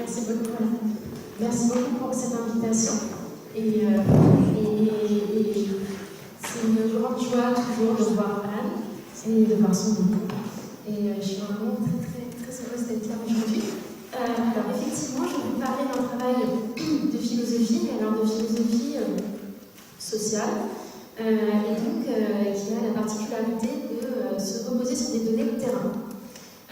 Merci beaucoup. Merci beaucoup pour cette invitation. Et c'est une grande joie toujours de voir Anne et de voir son livre. Et je suis vraiment très heureuse d'être là aujourd'hui. Alors effectivement, je vais vous parler d'un travail de philosophie, mais alors de philosophie sociale, et donc qui a la particularité de se reposer sur des données de terrain.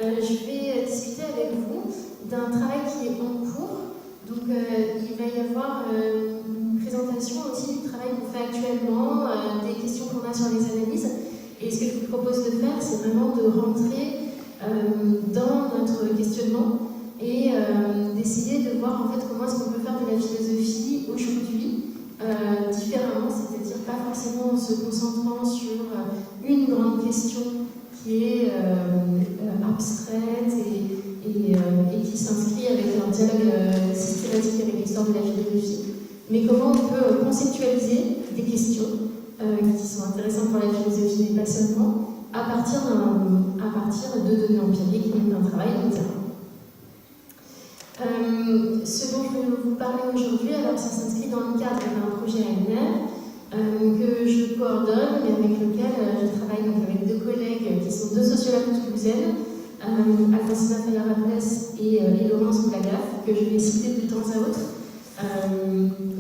Je vais discuter avec vous d'un travail qui est en cours. Donc il va y avoir une présentation aussi du travail qu'on fait actuellement, des questions qu'on a sur les analyses. Et ce que je vous propose de faire, c'est vraiment de rentrer dans notre questionnement et d'essayer de voir en fait comment est-ce qu'on peut faire de la philosophie aujourd'hui différemment, c'est-à-dire pas forcément en se concentrant sur une grande question qui est abstraite et qui s'inscrit avec un dialogue systématique avec l'histoire de la philosophie, mais comment on peut conceptualiser des questions qui sont intéressantes pour la philosophie, mais pas seulement, à partir de données empiriques et d'un travail de terrain. Ce dont je vais vous parler aujourd'hui, alors ça s'inscrit dans le cadre d'un projet ANR que je coordonne et avec lequel je travaille donc avec deux collègues qui sont deux sociologues toulousaines, Alphonsina Fayard-Raplès et Laurence Blagaf, que je vais citer de temps à autre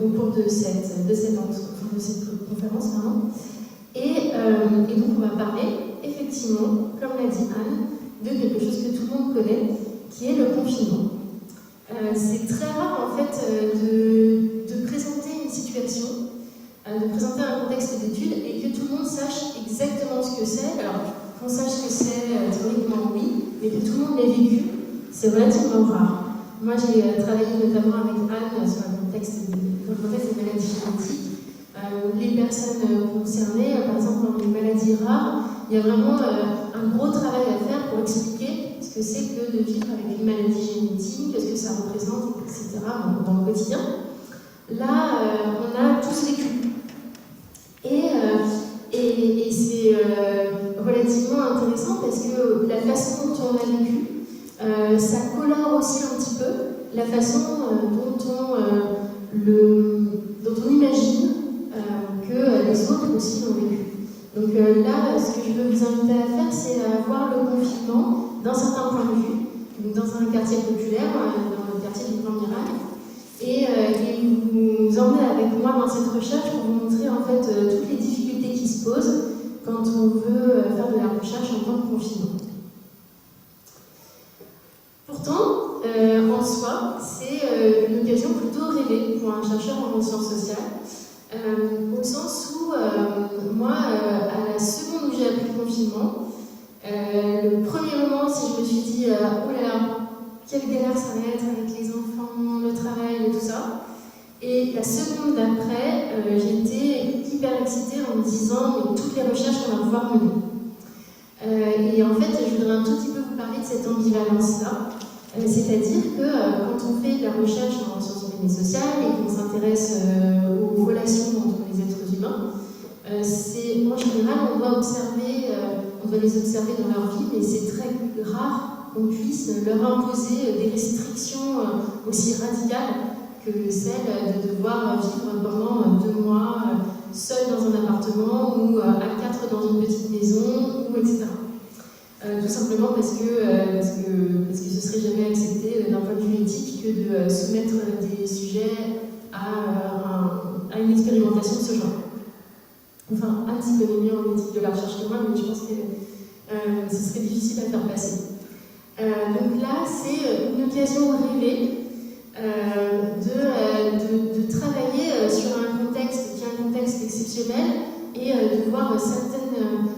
au cours de cette conférence. Et donc on va parler effectivement, comme l'a dit Anne, de quelque chose que tout le monde connaît, qui est le confinement. C'est très rare en fait de présenter une situation, de présenter un contexte d'étude et que tout le monde sache exactement ce que c'est. Alors qu'on sache ce que c'est théoriquement oui, mais que tout le monde l'ait vécu, c'est relativement rare. Moi j'ai travaillé notamment avec Anne sur le contexte des maladies génétiques. Les personnes concernées, par exemple dans les maladies rares, il y a vraiment un gros travail à faire pour expliquer ce que c'est que de vivre avec une maladie génétique, ce que ça représente, etc. dans le quotidien. Là, on a tous vécu. Et c'est relativement intéressant parce que la façon dont on a vécu, ça colore aussi un petit peu la façon dont on imagine que les autres aussi l'ont vécu. Donc là, ce que je veux vous inviter à faire, c'est à voir le confinement d'un certain point de vue, donc dans un quartier populaire, dans le quartier du Plan Miracle, et vous emmener avec moi dans cette recherche pour vous montrer en fait toutes les difficultés qui se posent quand on veut faire de la recherche en temps de confinement. Pourtant, en soi, c'est une occasion plutôt rêvée pour un chercheur en sciences sociales, au sens où, moi, à la seconde où j'ai appris le confinement, le premier moment, si je me suis dit oh là là, quelle galère ça va être avec les enfants, le travail et tout ça. Et la seconde d'après, j'étais hyper excitée en me disant mais toutes les recherches qu'on va pouvoir mener. Et en fait, je voudrais un tout petit peu vous parler de cette ambivalence-là. C'est-à-dire que quand on fait de la recherche en sciences humaines et sociales et qu'on s'intéresse aux relations entre les êtres humains, en général, on doit les observer dans leur vie, mais c'est très rare qu'on puisse leur imposer des restrictions aussi radicales que celle de devoir vivre pendant 2 mois seul dans un appartement ou à 4 dans une petite maison, ou etc. Tout simplement parce que ce serait jamais accepté d'un point de vue éthique que de soumettre des sujets à une expérimentation de ce genre. Enfin, Anne s'y connaît mieux en éthique de la recherche que moi, mais je pense que ce serait difficile à faire passer. Donc là, c'est une occasion rêvée de travailler sur un contexte qui est un contexte exceptionnel et de voir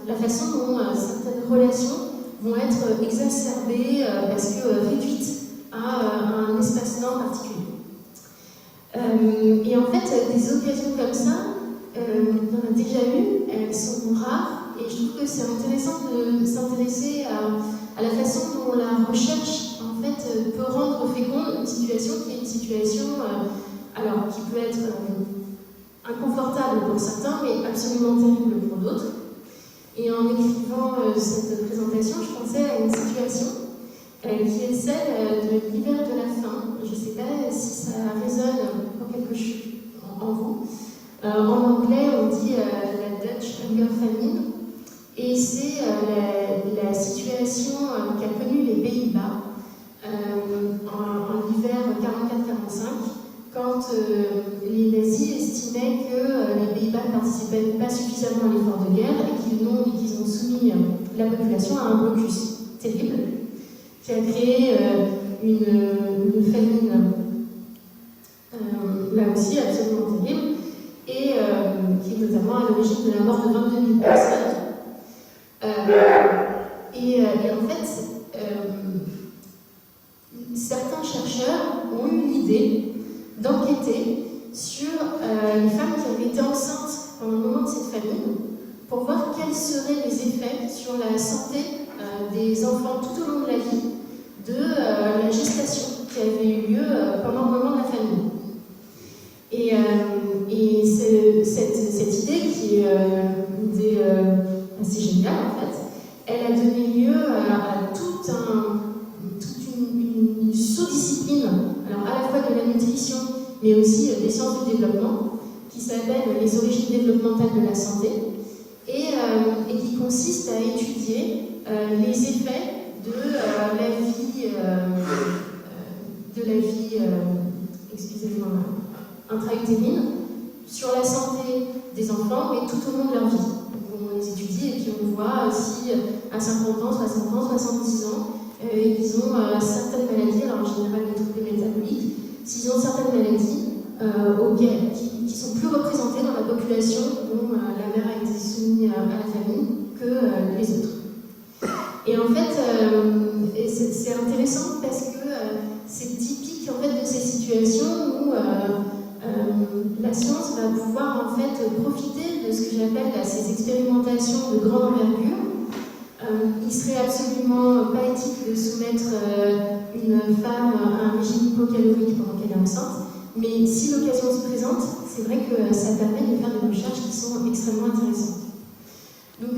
la façon dont certaines relations vont être exacerbées parce que réduites à un espace-temps particulier. Et en fait, des occasions comme ça, on en a déjà eu, elles sont rares, et je trouve que c'est intéressant de s'intéresser à la façon dont la recherche en fait, peut rendre féconde une situation qui est une situation qui peut être inconfortable pour certains, mais absolument terrible pour d'autres. Et en écrivant cette présentation, je pensais à une situation qui est celle de l'hiver de la faim. Je ne sais les nazis estimaient que les Pays-Bas ne participaient pas suffisamment à l'effort de guerre et qu'ils ont soumis la population à un blocus terrible qui a créé une famine, là aussi absolument terrible, et qui est notamment à l'origine de la mort de 22 000 personnes. Et en fait, certains chercheurs ont eu l'idée d'enquêter sur les femmes qui avaient été enceintes pendant le moment de cette famine pour voir quels seraient les effets sur la santé des enfants tout au long de la vie de la gestation qui avait eu lieu pendant le moment de la famine. Et cette idée, qui est une idée assez géniale en fait, elle a donné lieu à toute une sous-discipline, alors à la fois de la nutrition, mais aussi des sciences du développement, qui s'appelle les origines développementales de la santé, et qui consiste à étudier les effets de la vie excusez-moi, intra-utérine sur la santé des enfants, mais tout au long de leur vie. Donc on les étudie et puis on voit si à 50 ans, 60 ans, 70 ans, ils ont certaines maladies, alors en général les troubles métaboliques, s'ils ont certaines maladies qui sont plus représentées dans la population dont la mère a été soumise à la famine que les autres. Et en fait, c'est intéressant parce que c'est typique en fait de ces situations où la science va pouvoir en fait profiter de ce que j'appelle ces expérimentations de grande envergure. Il serait absolument pas éthique de soumettre une femme à un régime hypocalorique pendant qu'elle est enceinte, mais si l'occasion se présente, c'est vrai que ça permet de faire des recherches qui sont extrêmement intéressantes. Donc,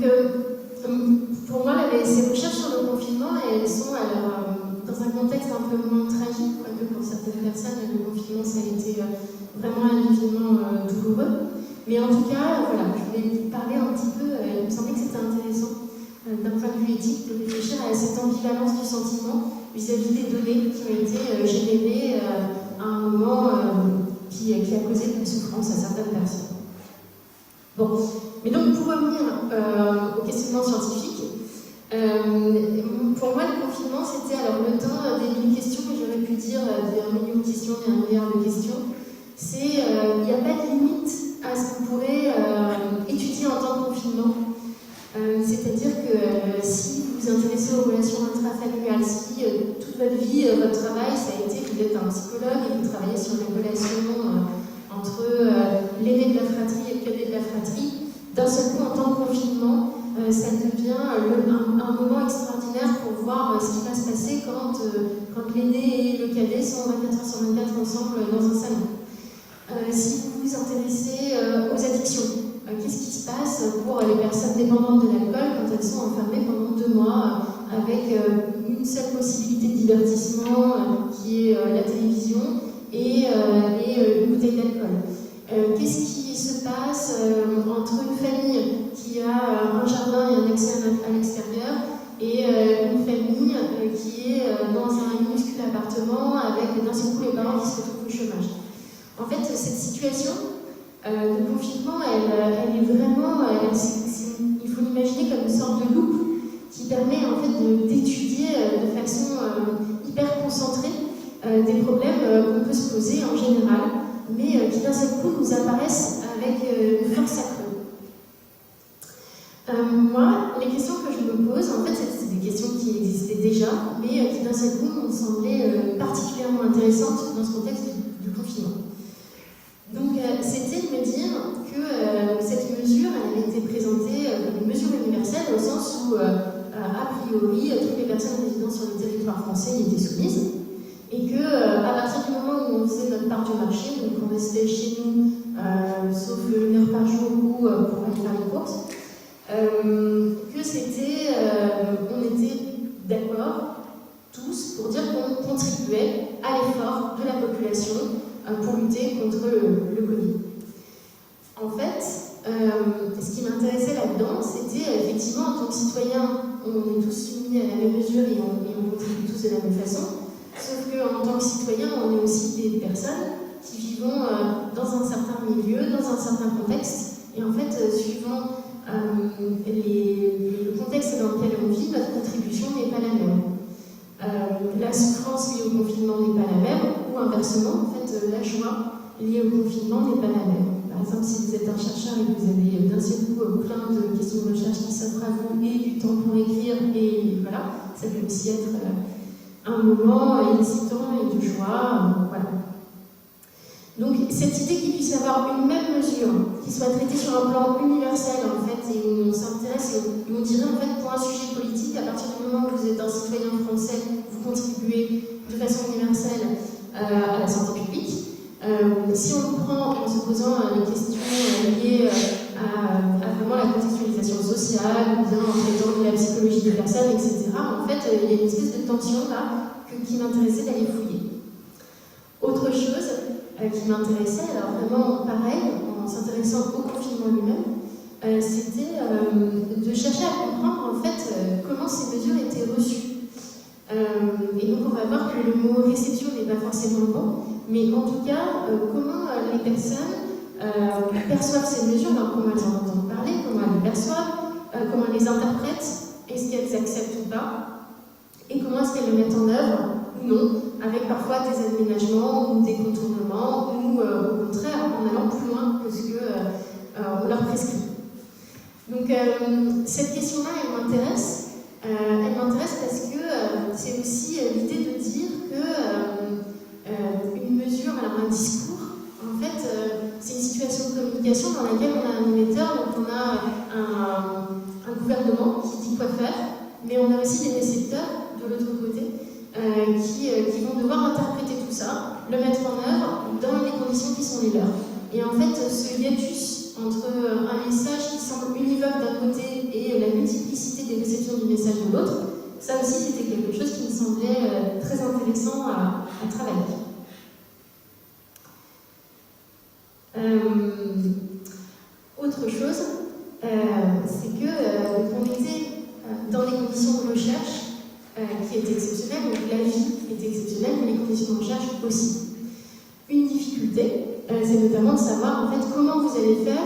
pour moi, ces recherches sur le confinement, elles sont dans un contexte un peu moins tragique, quoique pour certaines personnes, le confinement, ça a été vraiment un événement douloureux. Mais en tout cas, voilà, je voulais parler un petit peu, il me semblait que c'était intéressant, d'un point de vue éthique, de réfléchir à cette ambivalence du sentiment vis-à-vis des données qui ont été générées à un moment qui a causé de la souffrance à certaines personnes. Bon, mais donc pour revenir au questionnement scientifique, pour moi le confinement c'était alors le temps des 1000 questions, mais j'aurais pu dire des 1 million de questions et 1 milliard de questions. C'est, il n'y a pas de limite à ce qu'on pourrait étudier en temps de confinement. C'est-à-dire que si vous vous intéressez aux relations intrafamiliales, si toute votre vie, votre travail, ça a été, vous êtes un psychologue et vous travaillez sur les relations entre l'aîné de la fratrie et le cadet de la fratrie, d'un seul coup, en temps de confinement, ça devient un moment extraordinaire pour voir ce qui va se passer quand l'aîné et le cadet sont 24 heures sur 24 ensemble dans un salon. Si vous vous intéressez aux addictions, qu'est-ce qui se passe pour les personnes dépendantes de l'alcool quand elles sont enfermées pendant 2 mois avec une seule possibilité de divertissement qui est la télévision et une bouteille d'alcool. Qu'est-ce qui se passe entre une famille qui a un jardin et un accès à l'extérieur et une famille qui est dans un minuscule appartement avec d'un seul coup les parents qui se retrouvent au chômage? En fait, cette situation de confinement, elle est vraiment, il faut l'imaginer comme une sorte de loupe qui permet en fait d'étudier de façon hyper concentrée des problèmes qu'on peut se poser en général, mais qui d'un seul coup nous apparaissent avec une force accrue. Moi, les questions que je me pose, en fait, c'est des questions qui existaient déjà, mais qui d'un seul coup m'ont semblé particulièrement intéressantes dans ce contexte du confinement. Donc, c'était de me dire que cette mesure, elle avait été présentée comme une mesure universelle, au sens où, a priori, toutes les personnes résidant sur le territoire français y étaient soumises, et que, à partir du moment où on faisait notre part du marché, donc on restait chez nous, sauf 1 heure par jour ou pour aller faire les courses, que c'était, on était d'accord tous pour dire qu'on contribuait à l'effort de la population pour lutter contre le Covid. En fait, ce qui m'intéressait là-dedans, c'était effectivement, en tant que citoyen, on est tous soumis à la même mesure et on contribue tous de la même façon, sauf qu'en tant que citoyen, on est aussi des personnes qui vivons dans un certain milieu, dans un certain contexte. Et en fait, suivant le contexte dans lequel on vit, notre contribution n'est pas la même. La souffrance liée au confinement n'est pas la même, ou inversement, en fait, la joie liée au confinement n'est pas la même. Par exemple, si vous êtes un chercheur et que vous avez d'un seul coup plein de questions de recherche qui s'offrent à vous et du temps pour écrire, et voilà, ça peut aussi être un moment excitant et de joie, voilà. Donc, cette idée qu'il puisse y avoir une même mesure qui soit traitée sur un plan universel, en fait, et où on s'intéresse, et où on dirait, en fait, pour un sujet politique, à partir du moment où vous êtes un citoyen français, vous contribuez de façon universelle à la santé publique. Si on le prend en se posant les questions liées à vraiment la contextualisation sociale, ou bien en traitant de la psychologie des personnes, etc., en fait, il y a une espèce de tension là qui m'intéressait d'aller fouiller. Autre chose qui m'intéressait, alors vraiment pareil, en s'intéressant au confinement lui-même, c'était de chercher à comprendre en fait comment ces mesures étaient reçues. Et donc on va voir que le mot réception n'est pas forcément bon, mais en tout cas, comment les personnes perçoivent ces mesures, alors comment elles en entendent parler, comment elles les perçoivent, comment elles les interprètent, est-ce qu'elles acceptent ou pas, et comment est-ce qu'elles le mettent en œuvre ou non, avec parfois des aménagements ou des contournements, ou au contraire en allant plus loin que ce qu'on leur prescrit. Donc cette question-là, elle m'intéresse. Elle m'intéresse parce que c'est aussi l'idée de dire que une mesure, alors un discours, en fait, c'est une situation de communication dans laquelle on a un émetteur, donc on a un gouvernement qui dit quoi faire, mais on a aussi des récepteurs de l'autre côté qui vont devoir interpréter tout ça, le mettre en œuvre dans les conditions qui sont les leurs. Et en fait, ce hiatus entre un message qui semble univoque d'un côté et la multiplicité des réceptions du message de l'autre, ça aussi c'était quelque chose qui me semblait très intéressant à travailler. Autre chose, c'est que on était dans des conditions de recherche qui étaient exceptionnelles, donc la vie était exceptionnelle, mais les conditions de recherche aussi. Une difficulté, c'est notamment de savoir en fait comment vous allez faire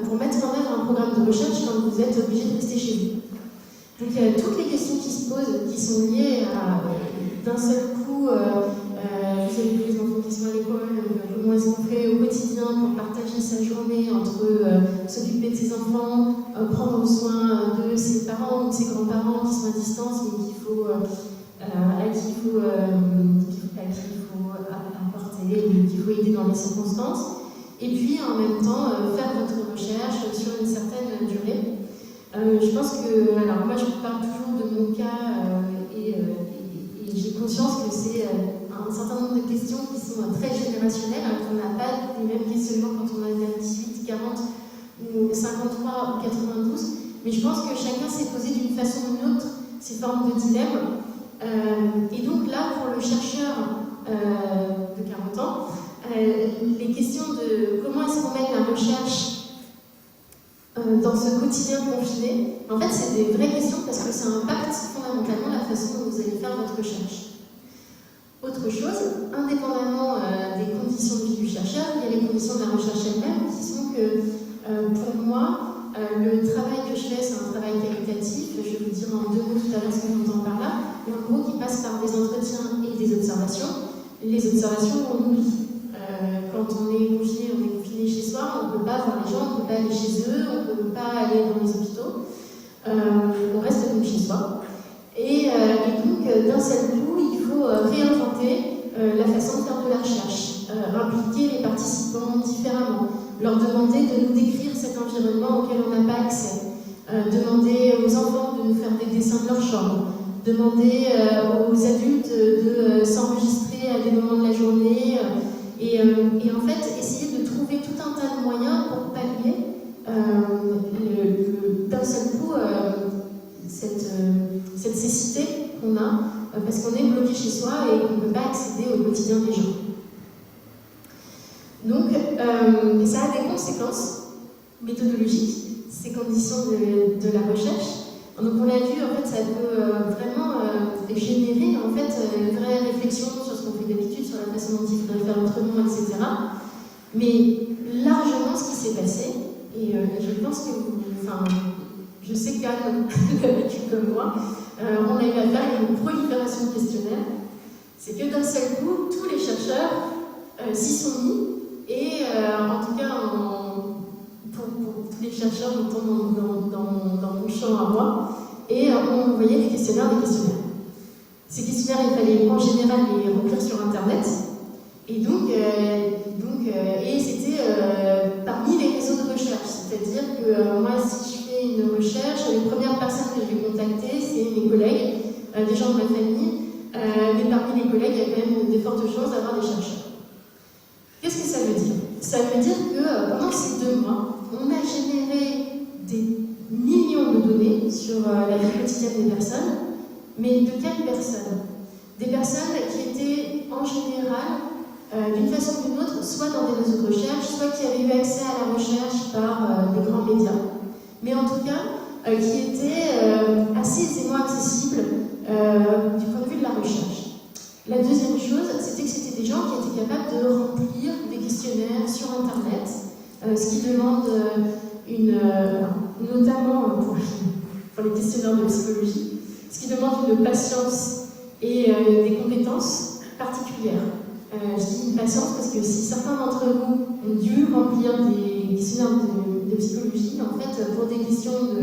pour mettre en œuvre un programme de recherche quand vous êtes obligé de rester chez vous. Donc toutes les questions qui se posent, qui sont liées à d'un seul coup, vous avez les enfants qui sont à l'école, comment est-ce qu'on fait au quotidien pour partager sa journée entre s'occuper de ses enfants, prendre soin de ses parents ou de ses grands-parents qui sont à distance, mais à qui il faut apporter, qu'il faut aider dans les circonstances. Et puis en même temps faire votre recherche sur une certaine durée. Je pense que, alors moi je vous parle toujours de mon cas et j'ai conscience que c'est un certain nombre de questions qui sont très générationnelles, alors qu'on n'a pas les mêmes questionnements quand on a 18, 40 ou 53 ou 92, mais je pense que chacun s'est posé d'une façon ou d'une autre ces formes de dilemme. Et donc là, pour le chercheur de 40 ans, les questions de comment est-ce qu'on mène la recherche dans ce quotidien confiné, en fait, c'est des vraies questions parce que ça impacte fondamentalement la façon dont vous allez faire votre recherche. Autre chose, indépendamment des conditions de vie du chercheur, il y a les conditions de la recherche elle-même qui sont que, pour moi, le travail que je fais, c'est un travail qualitatif. Je vais vous dire en deux mots tout à l'heure ce que j'entends par là, mais en gros qui passe par des entretiens et des observations. Les observations, on oublie. Quand on est confiné chez soi, on ne peut pas voir les gens, on ne peut pas aller chez eux, on ne peut pas aller dans les hôpitaux. On reste donc chez soi. Et donc, d'un seul coup, il faut réinventer la façon de faire de la recherche, impliquer les participants différemment, leur demander de nous décrire cet environnement auquel on n'a pas accès, demander aux enfants de nous faire des dessins de leur chambre, demander aux adultes de s'enregistrer à des moments de la journée, et en fait essayer de trouver tout un tas de moyens pour pallier d'un seul coup cette cécité qu'on a, parce qu'on est bloqué chez soi et qu'on ne peut pas accéder au quotidien des gens. Donc ça a des conséquences méthodologiques, ces conditions de la recherche, Donc on l'a vu, en fait, ça peut vraiment générer en fait, une vraie réflexion sur ce qu'on fait d'habitude, sur la façon dont il faudrait faire autrement, etc. Mais largement ce qui s'est passé, et je pense que je sais qu'Anne l'a vécu comme moi, on a eu affaire à une prolifération de questionnaires, c'est que d'un seul coup, tous les chercheurs s'y sont mis, et en tout cas, pour tous les chercheurs, j'entends dans mon champ à moi, et on envoyait des questionnaires. Ces questionnaires, il fallait en général les remplir sur Internet, et donc c'était parmi les réseaux de recherche, c'est-à-dire que moi, si je fais une recherche, les premières personnes que je vais contacter, c'est mes collègues, des gens de ma famille, mais parmi les collègues, il y a quand même de fortes chances d'avoir des chercheurs. Qu'est-ce que ça veut dire? Ça veut dire que pendant ces 2 mois, on a généré des millions de données sur la vie quotidienne des personnes, mais de quelles personnes? Des personnes qui étaient en général, d'une façon ou d'une autre, soit dans des réseaux de recherche, soit qui avaient eu accès à la recherche par des grands médias, mais en tout cas qui étaient assez aisément accessibles du point de vue de la recherche. La deuxième chose, c'était que c'était des gens qui étaient capables de remplir des questionnaires sur Internet, ce qui demande notamment pour les questionnaires de psychologie, ce qui demande une patience et des compétences particulières. Je dis une patience parce que si certains d'entre vous ont dû remplir des questionnaires de psychologie, en fait, pour des questions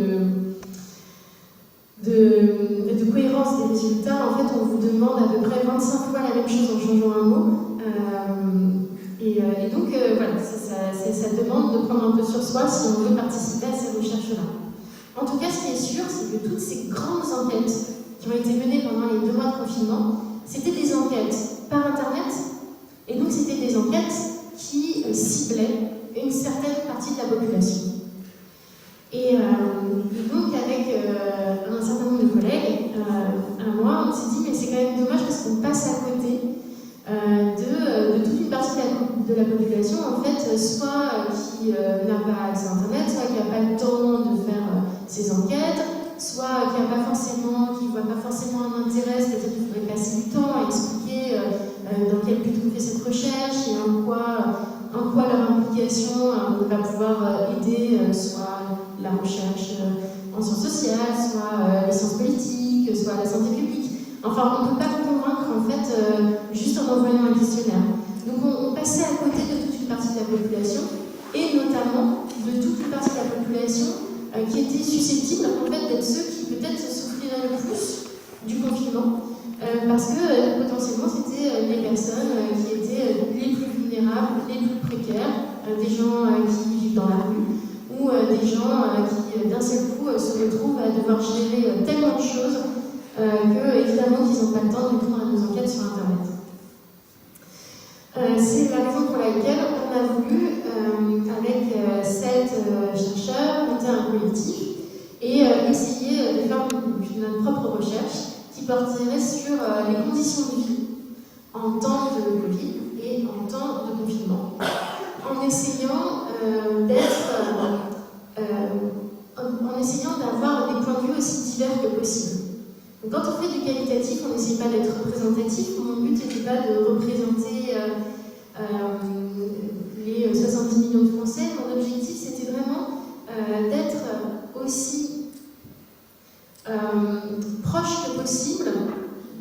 de cohérence des résultats, en fait, on vous demande à peu près 25 fois la même chose en changeant un mot. Et donc, voilà, ça demande de prendre un peu sur soi si on veut participer à ces recherches-là. En tout cas, ce qui est sûr, c'est que toutes ces grandes enquêtes qui ont été menées pendant les 2 mois de confinement, c'était des enquêtes par Internet, et donc c'était des enquêtes qui ciblaient une certaine partie de la population. Et donc, avec un certain nombre de collègues, à moi, on s'est dit, mais c'est quand même dommage parce qu'on passe à côté de toute une partie de la population, en fait, soit qui n'a pas accès à Internet, soit qui n'a pas le temps de faire ces enquêtes, soit qui ne voit pas forcément un intérêt, c'est-à-dire qu'il faudrait passer du temps à expliquer dans quel but on fait cette recherche et en quoi leur implication va pouvoir aider soit la recherche en sciences sociales, soit les sciences politiques, soit la santé publique. Enfin, on ne peut pas vous convaincre en fait juste en envoyant un questionnaire. Donc on passait à côté de toute une partie de la population et notamment de toute une partie de la population qui était susceptible en fait d'être ceux qui peut-être souffriraient le plus du confinement parce que potentiellement c'était les personnes qui étaient les plus vulnérables, les plus précaires, des gens qui vivent dans la rue ou des gens qui d'un seul coup se retrouvent à devoir gérer tellement de choses que évidemment qu'ils n'ont pas le temps de répondre à nos enquêtes sur Internet. C'est la raison pour laquelle on a voulu, avec 7 chercheurs, monter un collectif et essayer de faire notre propre recherche qui porterait sur les conditions de vie en temps de Covid et en temps de confinement, en essayant d'avoir des points de vue aussi divers que possible. Donc, quand on fait du qualitatif, on n'essaie pas d'être représentatif. Mon but n'était pas de représenter les 70 millions de Français. Mon objectif, c'était vraiment d'être aussi proche que possible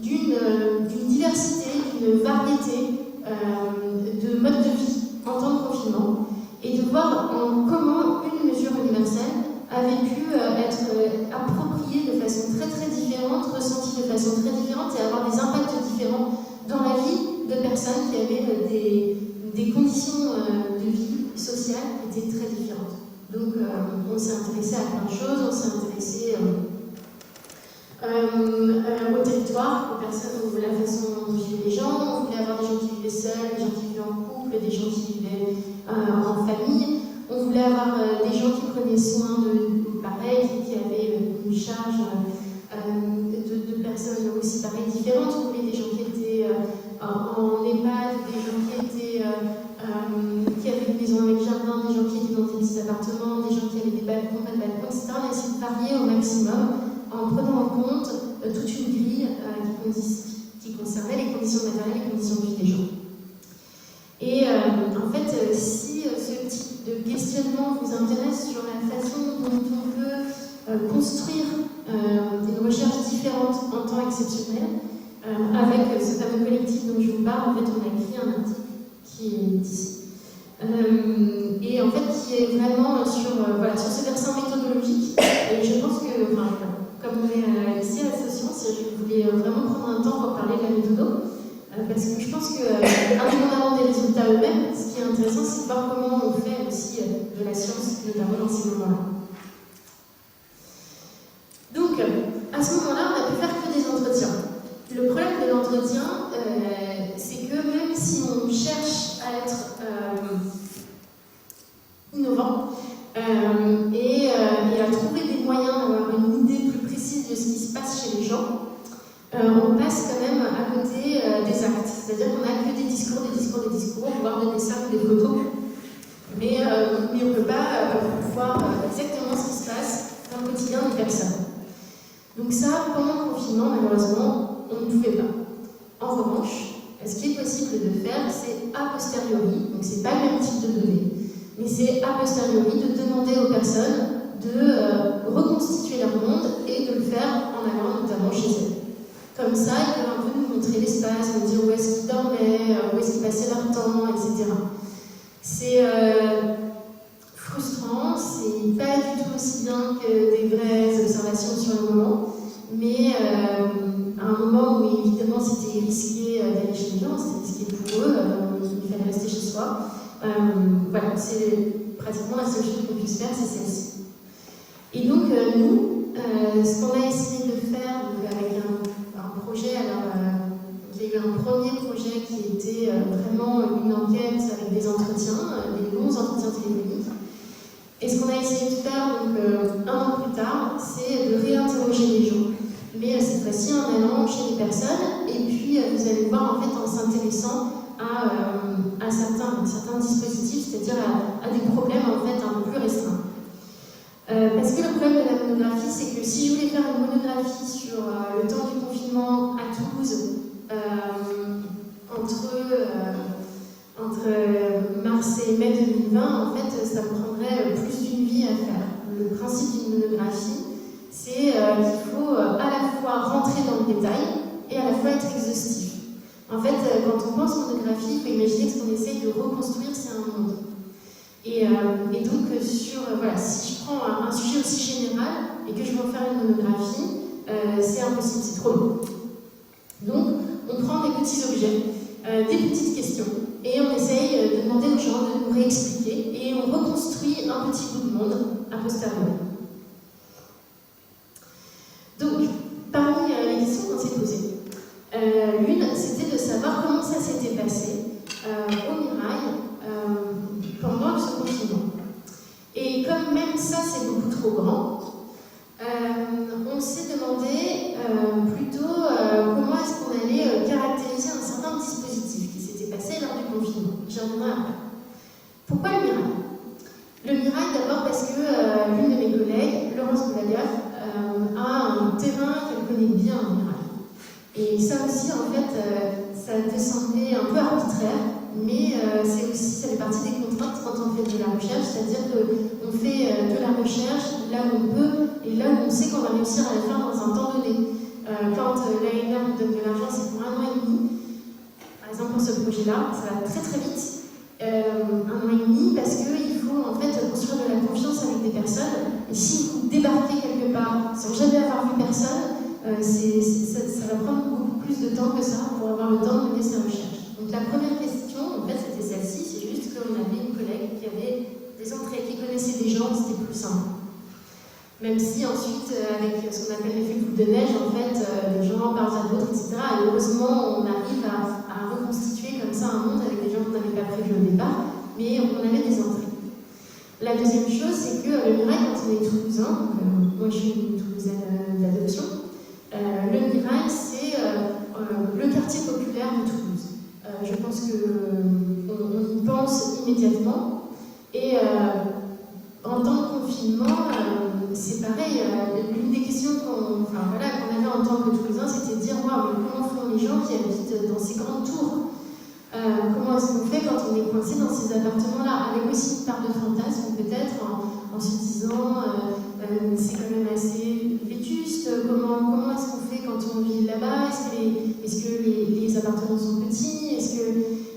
d'une diversité, d'une variété de modes de vie en temps de confinement et de voir comment une mesure universelle avait pu être appropriée de façon très très différente, ressentie de façon très différente et avoir des impacts différents dans la vie de personnes qui avaient des conditions de vie sociales qui étaient très différentes. Donc on s'est intéressé à plein de choses, on s'est intéressé au territoire, aux personnes, la façon dont vivaient les gens, on voulait avoir des gens qui vivaient seuls, des gens qui vivaient en couple, des gens qui vivaient en famille. On voulait avoir des gens qui prenaient soin de pareil, qui avaient une charge de personnes aussi pareil différentes. On voulait des gens qui étaient en EHPAD, des gens qui avaient une maison avec jardin, des gens qui étaient dans des petits appartements, des gens qui avaient des balcons, pas de balcons, etc. On a essayé de varier au maximum toute une grille qui concernait les conditions matérielles et les conditions de vie des gens. Et en fait, si ce type de questionnement vous intéresse sur la façon dont on peut construire des recherches différentes en temps exceptionnel, avec ce fameux collectif dont je vous parle, en fait, on a écrit un article qui est ici. Et en fait, qui est vraiment sur ce versant méthodologique. Et je pense que, comme on est ici à Socience, je voulais vraiment prendre un temps pour parler de la méthode, parce que je pense que, indépendamment des résultats eux-mêmes, ce qui est intéressant, c'est de voir comment on fait aussi de la science, notamment dans ces moments-là. Donc, à ce moment-là, on a pu faire que des entretiens. Le problème de l'entretien, c'est que même si on cherche à être innovant et à trouver des moyens d'avoir une idée plus précise de ce qui se passe chez les gens, on passe quand même à côté des actes. C'est-à-dire qu'on n'a que des discours, voire des dessins ou des photos, mais on ne peut pas voir exactement ce qui se passe dans le quotidien des personnes. Donc ça, pendant le confinement, malheureusement, on ne pouvait pas. En revanche, ce qui est possible de faire, c'est a posteriori, donc c'est pas le même type de données, mais c'est a posteriori de demander aux personnes de reconstituer leur monde et de le faire en allant notamment chez elles. Comme ça, ils peuvent un peu nous montrer l'espace, nous dire où est-ce qu'ils dormaient, où est-ce qu'ils passaient leur temps, etc. C'est frustrant, c'est pas du tout aussi bien que des vraies observations sur le moment, mais à un moment où évidemment c'était risqué d'aller chez les gens, c'était risqué pour eux, il fallait rester chez soi. Voilà, c'est pratiquement la seule chose qu'on puisse faire, c'est celle-ci. Et donc nous, ce qu'on a essayé de faire avec un projet, il y a eu un premier projet qui était vraiment une enquête avec des entretiens, des longs entretiens téléphoniques. Et ce qu'on a essayé de faire donc, un an plus tard, c'est de réinterroger les gens. Mais cette fois-ci en allant chez les personnes, et puis vous allez voir en fait en s'intéressant à certains dispositifs, c'est-à-dire à des problèmes en fait un peu plus restreints. Parce que le problème de la monographie, c'est que si je voulais faire une monographie sur le temps du confinement à Toulouse, entre mars et mai 2020, en fait, ça me prendrait plus d'une vie à faire. Le principe d'une monographie, c'est qu'il faut à la fois rentrer dans le détail et à la fois être exhaustif. En fait, quand on pense monographie, il faut imaginer que ce qu'on essaye de reconstruire, c'est un monde. Et donc, si je prends un sujet aussi général et que je veux en faire une monographie, c'est impossible, c'est trop long. Donc, on prend des petits objets, des petites questions, et on essaye de demander aux gens de nous réexpliquer, et on reconstruit un petit bout de monde a posteriori. Donc, parmi les questions qu'on s'est posées, l'une, c'était de savoir comment ça s'était passé au Mirail pendant ce confinement. Et comme même ça, c'est beaucoup trop grand, on s'est demandé plutôt comment est-ce qu'on allait caractériser un certain dispositif qui s'était passé lors du confinement. J'y reviendrai après. Pourquoi le Mirail ? Le Mirail, d'abord parce que l'une de mes collègues, Laurence Boulagaf, a un terrain qu'elle connaît bien au Mirail. Et ça aussi, en fait, ça te semblait un peu arbitraire, mais ça fait partie des contraintes quand on fait de la recherche, c'est-à-dire qu'on fait de la recherche là où on peut et là où on sait qu'on va réussir à la faire dans un temps donné. Quand l'ANR nous donne de l'argent, c'est pour 1 an et demi. Par exemple, pour ce projet-là, ça va très très vite. 1 an et demi, parce qu'il faut en fait construire de la confiance avec des personnes. Et si vous débarquez quelque part sans jamais avoir vu personne, ça va prendre beaucoup plus de temps que ça pour avoir le temps de mener ses recherches. Donc la première question, en fait, c'était celle-ci, c'est juste qu'on avait une collègue qui avait des entrées, qui connaissait des gens, c'était plus simple. Même si ensuite, avec ce qu'on appelle l'effet boule de neige, en fait, des gens parlent à d'autres, etc. Et heureusement, on arrive à reconstituer comme ça un monde avec des gens qu'on n'avait pas prévus au départ, mais on avait des entrées. La deuxième chose, c'est que le Mirail, quand on est toulousain, moi je suis une toulousaine d'adoption, le Mirail, c'est le quartier populaire de Toulouse. Je pense qu'on y pense immédiatement. Et en temps de confinement, c'est pareil, l'une des questions qu'on avait en tant que Toulousains, c'était de dire waouh, mais comment font les gens qui habitent dans ces grandes tours? Comment est-ce qu'on fait quand on est coincé dans ces appartements-là? Avec aussi une part de fantasme, peut-être, en se disant c'est quand même assez vétuste, comment est-ce qu'on fait quand on vit là-bas? Est-ce que les appartements sont petits? Est-ce que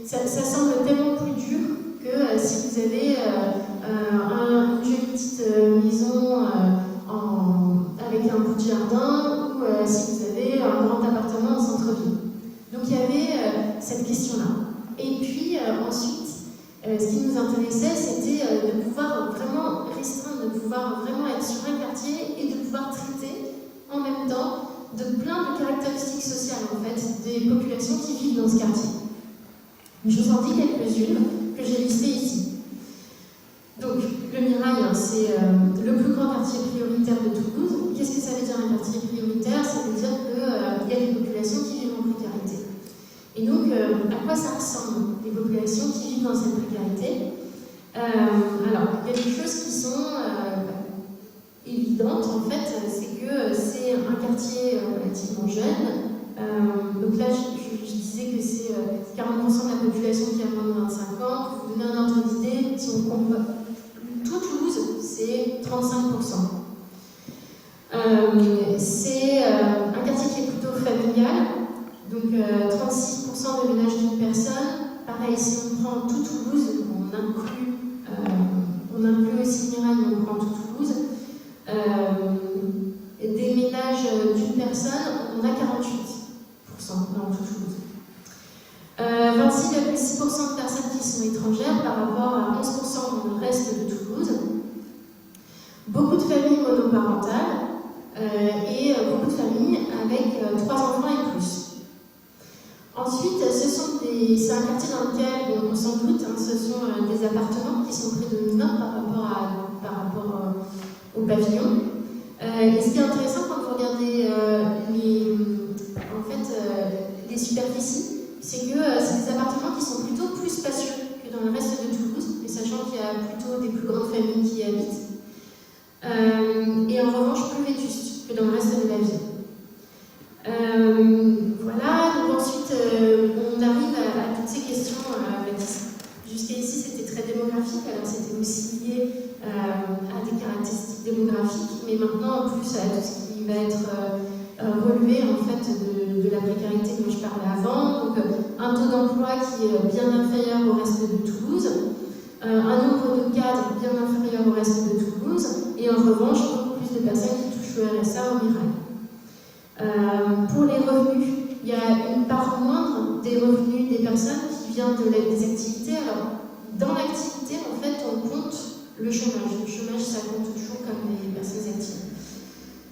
ça semble tellement plus dur que si vous avez une jolie petite maison avec un bout de jardin ou si vous avez un grand appartement en centre-ville. Donc il y avait cette question-là. Et puis ensuite, ce qui nous intéressait, c'était de pouvoir vraiment restreindre, de pouvoir vraiment être sur un quartier et de pouvoir traiter en même temps de plein de caractéristiques sociales en fait des populations qui vivent dans ce quartier. Je vous en dis quelques-unes que j'ai listées ici. Donc, le Mirail, c'est le plus grand quartier prioritaire de Toulouse. Qu'est-ce que ça veut dire un quartier prioritaire? Ça veut dire qu'il y a des populations qui vivent en précarité. Et donc, à quoi ça ressemble, les populations qui vivent dans cette précarité? Alors, il y a des choses qui sont évidentes, en fait, c'est que c'est un quartier relativement jeune. Donc là, je disais que c'est 40% de la population qui a moins de 25 ans. Pour vous donner un ordre d'idée, si on compare tout Toulouse, c'est 35%. C'est un quartier qui est plutôt familial, donc 36% de ménages d'une personne. Pareil, si on prend tout Toulouse, on inclut aussi Mirail, mais on prend tout Toulouse. Des ménages d'une personne, on a 48% dans tout Toulouse. 26,6% de personnes qui sont étrangères par rapport à 11% dans le reste de Toulouse. Beaucoup de familles monoparentales et beaucoup de familles avec 3 enfants et plus. Ensuite, c'est un quartier dans lequel, on s'en doute, ce sont des appartements qui sont prédominants par rapport au pavillon. Et ce qui est intéressant quand vous regardez les superficies, c'est que c'est des appartements qui sont plutôt plus spacieux que dans le reste de Toulouse, et sachant qu'il y a plutôt des plus grandes familles qui y habitent. Et en revanche, plus vétustes que dans le reste de la ville. Voilà, donc ensuite, on arrive à toutes ces questions. Jusqu'à ici, c'était très démographique, alors c'était aussi lié à des caractéristiques démographiques, mais maintenant, en plus, à tout ce qui va être relevé en fait de la précarité dont je parlais avant, donc un taux d'emploi qui est bien inférieur au reste de Toulouse, un nombre de cadres bien inférieur au reste de Toulouse, et en revanche beaucoup plus de personnes qui touchent le RSA au Mirail. Pour les revenus, il y a une part moindre des revenus des personnes qui vient des activités. Alors, dans l'activité, en fait, on compte le chômage. Le chômage, ça compte toujours comme les personnes actives.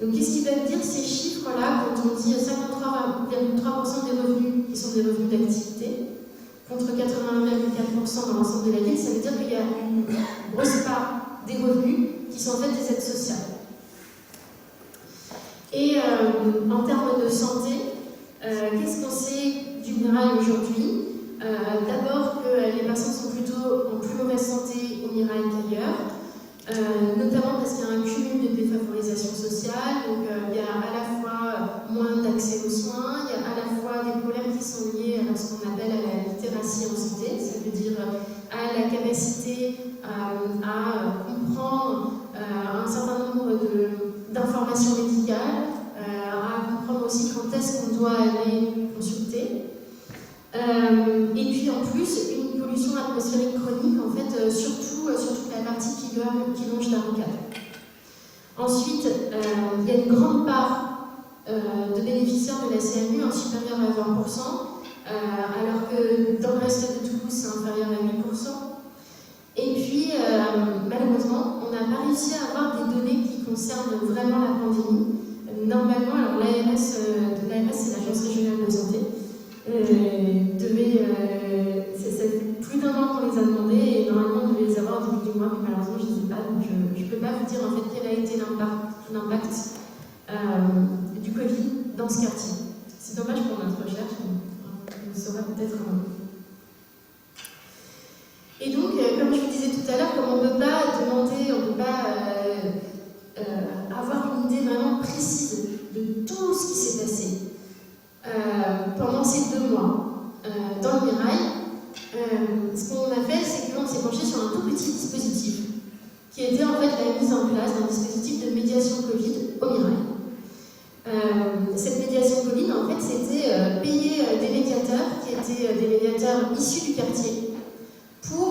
Donc, qu'est-ce qui va dire ces chiffres-là quand on dit 53,3% des revenus qui sont des revenus d'activité contre 81,4% dans l'ensemble de la ville? Ça veut dire qu'il y a une grosse part des revenus qui sont en fait des aides sociales. Et en termes de santé, qu'est-ce qu'on sait du Mirail aujourd'hui? D'abord que les personnes sont plutôt en plus mauvaise santé au Mirail qu'ailleurs. Notamment parce qu'il y a un cumul de défavorisation sociale, donc il y a à la fois moins d'accès aux soins, il y a à la fois des problèmes qui sont liés à ce qu'on appelle à la littératie en santé, ça veut dire à la capacité à comprendre un certain nombre d'informations médicales, à comprendre aussi quand est-ce qu'on doit aller consulter. Et puis en plus, une pollution atmosphérique chronique, en fait, surtout toute la partie qui longe la rocade. Ensuite, il y a une grande part de bénéficiaires de la CMU, supérieure à 20%, alors que dans le reste de Toulouse, c'est inférieur à 8%. Et puis, malheureusement, on n'a pas réussi à avoir des données qui concernent vraiment la pandémie. Normalement, alors l'ARS, c'est l'Agence régionale de santé, ça fait plus d'1 an qu'on les a demandés et normalement on devait les avoir au début du mois, mais malheureusement je ne sais pas, donc je ne peux pas vous dire en fait quel a été l'impact du Covid dans ce quartier. C'est dommage pour notre recherche, on le saura peut-être un moment. Et donc, comme je vous disais tout à l'heure, comme on ne peut pas demander, on ne peut pas avoir une idée vraiment précise de tout ce qui s'est passé pendant ces 2 mois dans le Mirail, ce qu'on a fait, c'est qu'on s'est penché sur un tout petit dispositif qui était en fait la mise en place d'un dispositif de médiation Covid au Mirail. Cette médiation Covid, en fait, c'était payer des médiateurs qui étaient des médiateurs issus du quartier pour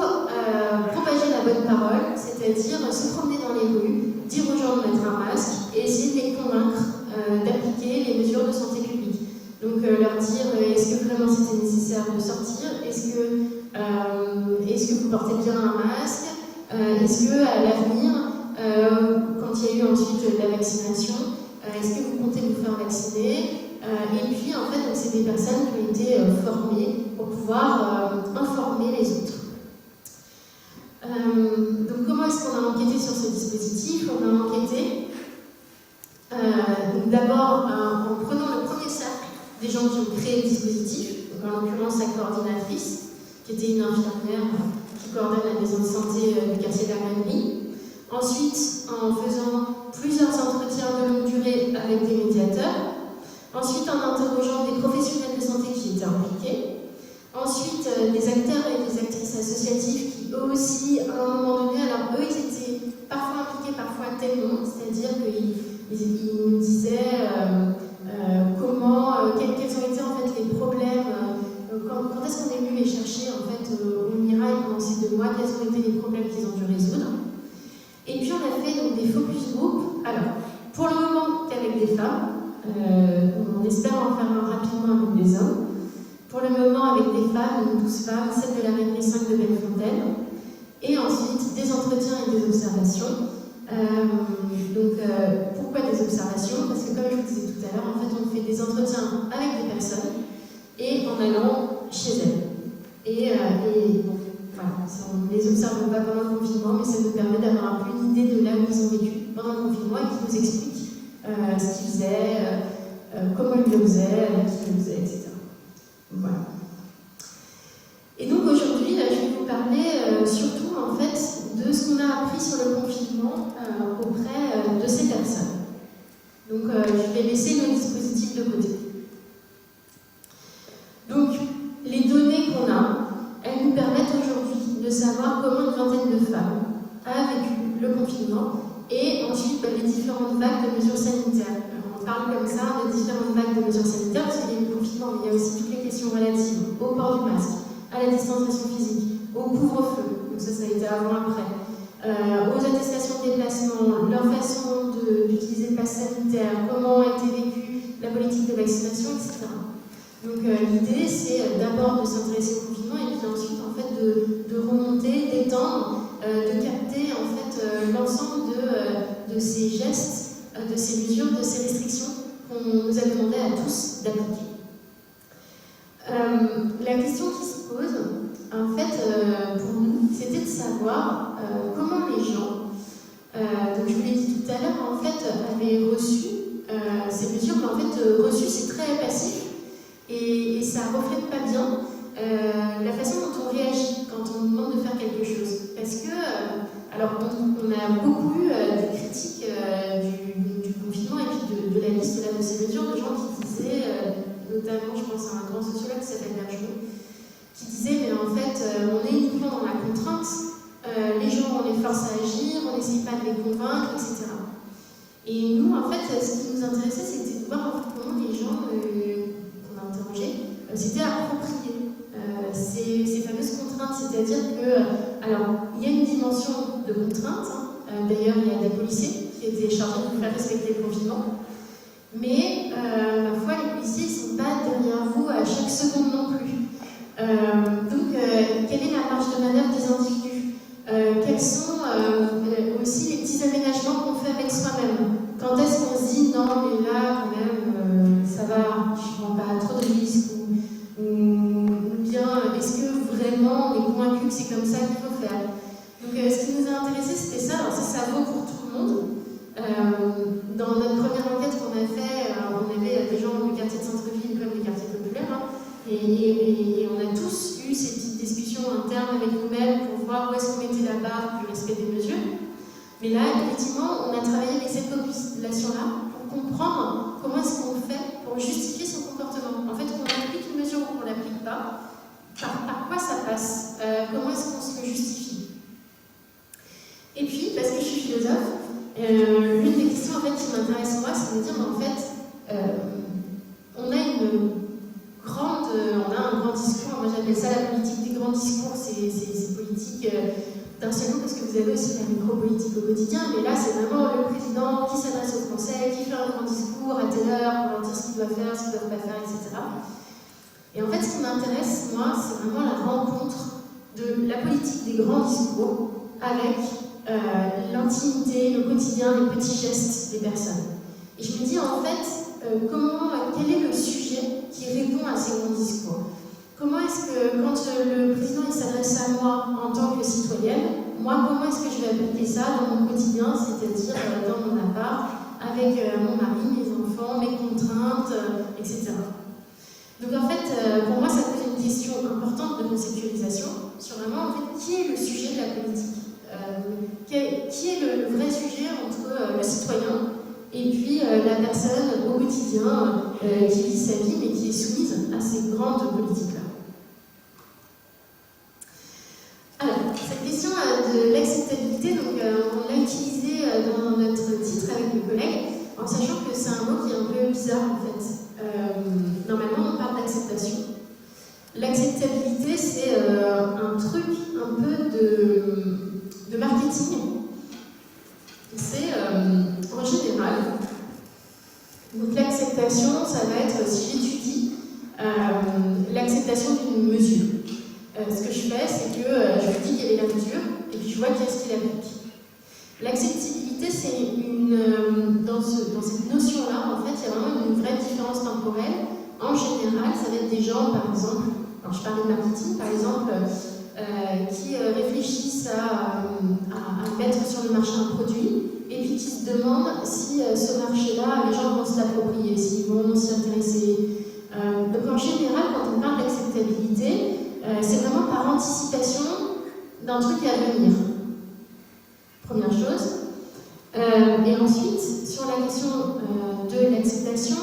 propager la bonne parole, c'est-à-dire se promener dans les rues, dire aux gens de mettre un masque et essayer de les convaincre d'appliquer les mesures de santé publique. Donc leur dire est-ce que vraiment c'était nécessaire de sortir, est-ce que vous portez bien un masque, est-ce que à l'avenir, quand il y a eu ensuite la vaccination, est-ce que vous comptez vous faire vacciner, et puis en fait c'est des personnes qui ont été formées pour pouvoir informer les autres. Donc comment est-ce qu'on a enquêté sur ce dispositif? On a enquêté d'abord en prenant le premier cercle des gens qui ont créé le dispositif, donc en l'occurrence la coordinatrice, qui était une infirmière qui coordonne la maison de santé du quartier de la Galerie. Ensuite, en faisant plusieurs entretiens de longue durée avec des médiateurs. Ensuite, en interrogeant des professionnels de santé qui étaient impliqués. Ensuite, des acteurs et des actrices associatives qui, eux aussi, à un moment donné, alors eux, ils étaient parfois impliqués, parfois tellement, c'est-à-dire qu'ils nous disaient quels ont été en fait les problèmes, quand est-ce qu'on est venu les chercher en fait au Mirail pendant ces 2 mois, quels ont été les problèmes qu'ils ont dû résoudre. Et puis on a fait donc, des focus group, alors pour le moment qu'avec des femmes, on espère en faire un rapidement avec des hommes. Pour le moment avec des femmes, 12 femmes, celle de la Rêverie 5 de Bellefontaine, et ensuite des entretiens et des observations. Pourquoi des observations? Parce que comme je vous disais tout à l'heure, en fait on fait des entretiens avec des personnes et en allant chez elles. Et bon, voilà, on ne les observe pas pendant le confinement, mais ça nous permet d'avoir un peu une idée de là où ils ont vécu pendant le confinement et qui nous expliquent ce qu'ils faisaient, comment ils le faisaient, avec qui ils le faisaient, etc. Voilà. Et donc aujourd'hui, je vais vous parler surtout en fait de ce qu'on a appris sur le confinement auprès de ces personnes. Donc je vais laisser le dispositif de côté. Donc les données qu'on a, elles nous permettent aujourd'hui de savoir comment une vingtaine de femmes a vécu le confinement et ensuite les différentes vagues de mesures sanitaires. On parle comme ça de différentes vagues de mesures sanitaires parce qu'il y a eu le confinement, mais il y a aussi toutes les questions relatives au port du masque, à la distanciation physique, au couvre-feu, donc ça a été avant-après, aux attestations de déplacement, leur façon d'utiliser le pass sanitaire, comment a été vécue la politique de vaccination, etc. Donc l'idée c'est d'abord de s'intéresser au confinement et puis ensuite en fait de remonter, d'étendre, de capter en fait l'ensemble de ces gestes, de ces mesures, de ces restrictions qu'on nous a demandé à tous d'appliquer. La question qui se pose, en fait, pour nous, c'était de savoir comment les gens, donc je vous l'ai dit tout à l'heure, en fait, avaient reçu ces mesures, mais en fait, reçu c'est très passif et ça ne reflète pas bien la façon dont on réagit quand on nous demande de faire quelque chose. Parce que, alors, on a beaucoup eu des critiques du confinement et puis de la liste de ces mesures, de gens qui disaient, notamment je pense à un grand sociologue qui s'appelle Bergeron, qui disait mais en fait on est uniquement dans la contrainte, les gens on les force à agir, on n'essaye pas de les convaincre, etc. Et nous en fait ce qui nous intéressait c'était de voir comment les gens qu'on a interrogés s'étaient appropriés ces fameuses contraintes, c'est-à-dire que alors il y a une dimension de contrainte, d'ailleurs il y a des policiers qui étaient chargés de faire respecter le confinement. Mais ma foi, les policiers ne sont pas derrière vous à chaque seconde non plus. Donc, quelle est la marge de manœuvre des individus? Quels sont aussi les petits aménagements qu'on fait avec soi-même? Quand est-ce qu'on se dit non, mais là, quand même, ça va, je ne prends pas trop de risques? Ou bien, est-ce que vraiment on est convaincu que c'est comme ça qu'il faut faire? Donc, ce qui nous a intéressé, c'était ça. Alors, ça vaut pour tout le monde. Dans notre première enquête qu'on a fait, on avait des gens du quartier de centre-ville comme des quartiers populaires, et on a tous eu ces petites discussions internes avec nous-mêmes pour voir où est-ce qu'on mettait la barre du respect des mesures. Mais là, effectivement, on a travaillé avec cette population-là pour comprendre comment est-ce qu'on fait pour justifier son comportement. En fait, qu'on applique une mesure ou qu'on ne l'applique pas, par quoi ça passe, comment est-ce qu'on se le justifie. Et puis, parce que je suis philosophe, l'une des questions en fait, qui m'intéresse moi, c'est de dire, mais en fait, on a un grand discours, moi j'appelle ça la politique des grands discours, c'est politique d'un seul coup, parce que vous avez aussi la micro-politique au quotidien, mais là c'est vraiment le président qui s'adresse aux Français, qui fait un grand discours à telle heure pour leur dire ce qu'il doit faire, ce qu'il ne doit pas faire, etc. Et en fait, ce qui m'intéresse, moi, c'est vraiment la rencontre de la politique des grands discours avec l'intimité, le quotidien, les petits gestes des personnes. Et je me dis, en fait, quel est le sujet qui répond à ces grands discours? Comment est-ce que, quand le président s'adresse à moi en tant que citoyenne, moi, comment est-ce que je vais appliquer ça dans mon quotidien, c'est-à-dire dans mon appart, avec mon mari, mes enfants, mes contraintes, etc. Donc en fait, pour moi, ça pose une question importante de conceptualisation sur vraiment, en fait, qui est le sujet de la politique, qui est le vrai sujet entre le citoyen et puis la personne au quotidien qui vit sa vie mais qui est soumise à ces grandes politiques-là. Alors, cette question de l'acceptabilité, donc, on l'a utilisée dans notre titre avec mes collègues, en sachant que c'est un mot qui est un peu bizarre en fait. Normalement, on parle d'acceptation. L'acceptabilité, c'est un truc un peu de marketing. C'est en général, donc l'acceptation, ça va être, si j'étudie l'acceptation d'une mesure. Ce que je fais, c'est que je vous dis quelle est la mesure, et puis je vois qui est-ce qui l'applique. L'acceptabilité, c'est dans cette notion-là, en fait, il y a vraiment une vraie différence temporelle. En général, ça va être des gens, par exemple, alors je parle de marketing, par exemple, qui réfléchissent à mettre sur le marché un produit, et puis qui se demandent si ce marché-là, les gens vont se l'approprier, s'ils vont s'y intéresser. Donc en général, quand on parle d'acceptabilité, c'est vraiment par anticipation d'un truc à venir. Première chose. Et ensuite, sur la question de l'acceptation,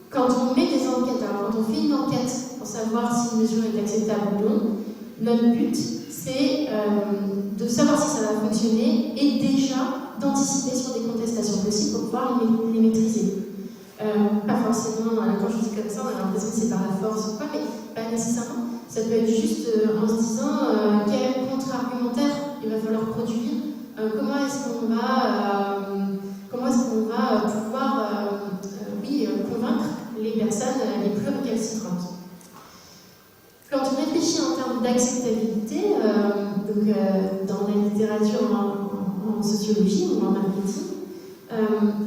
quand on met des enquêtes, alors quand on fait une enquête pour savoir si une mesure est acceptable ou non, notre but, c'est de savoir si ça va fonctionner et déjà d'anticiper sur des contestations possibles pour pouvoir les maîtriser. Pas forcément, quand je dis comme ça, on a l'impression que c'est par la force ou quoi, mais pas nécessairement. Ça peut être juste en se disant quel contre-argumentaire il va falloir produire, comment est-ce qu'on va pouvoir convaincre les personnes les plus récalcitrantes. Quand on réfléchit en termes d'acceptabilité, dans la littérature en sociologie ou en marketing,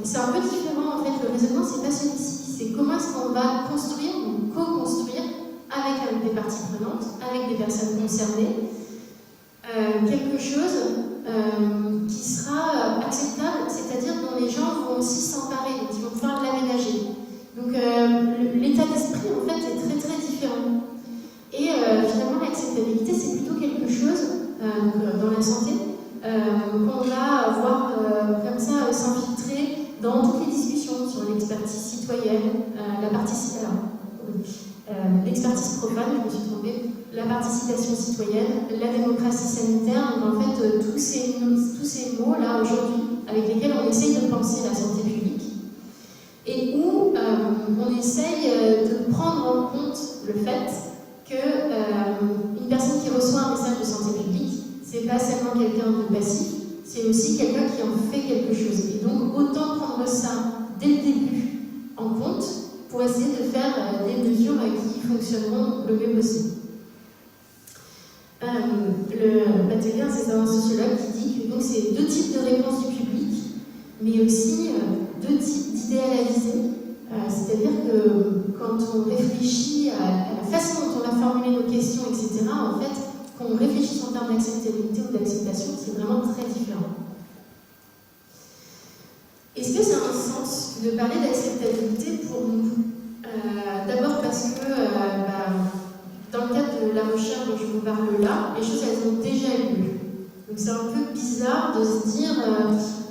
c'est un peu différent en fait. Le raisonnement, c'est pas celui-ci, c'est comment est-ce qu'on va construire ou co-construire avec des parties prenantes, avec des personnes concernées, quelque chose qui sera acceptable, c'est-à-dire dont les gens vont aussi s'emparer, donc ils vont pouvoir l'aménager. Donc l'état d'esprit en fait est très très différent. Et finalement l'acceptabilité c'est plutôt quelque chose dans la santé qu'on va voir comme ça s'infiltrer dans toutes les discussions sur l'expertise citoyenne, l'expertise profane, je me suis trompée, la participation citoyenne, la démocratie sanitaire, donc en fait tous ces mots-là aujourd'hui avec lesquels on essaye de penser la santé publique et où on essaye de prendre en compte le fait qu'une personne qui reçoit un message de santé publique, c'est pas seulement quelqu'un de passif, c'est aussi quelqu'un qui en fait quelque chose. Et donc autant prendre ça dès le début en compte pour essayer de faire des mesures qui fonctionneront le mieux possible. Le Batailleur, c'est un sociologue qui dit que c'est deux types de réponses du public, mais aussi deux types d'idéalisés. C'est-à-dire que quand on réfléchit à la façon dont on va formuler nos questions, etc., en fait, qu'on réfléchisse en termes d'acceptabilité ou d'acceptation, c'est vraiment très différent. Est-ce que ça a un sens de parler d'acceptabilité pour nous? D'abord parce que dans le cadre de la recherche dont je vous parle là, les choses elles ont déjà eu lieu. Donc c'est un peu bizarre de se dire,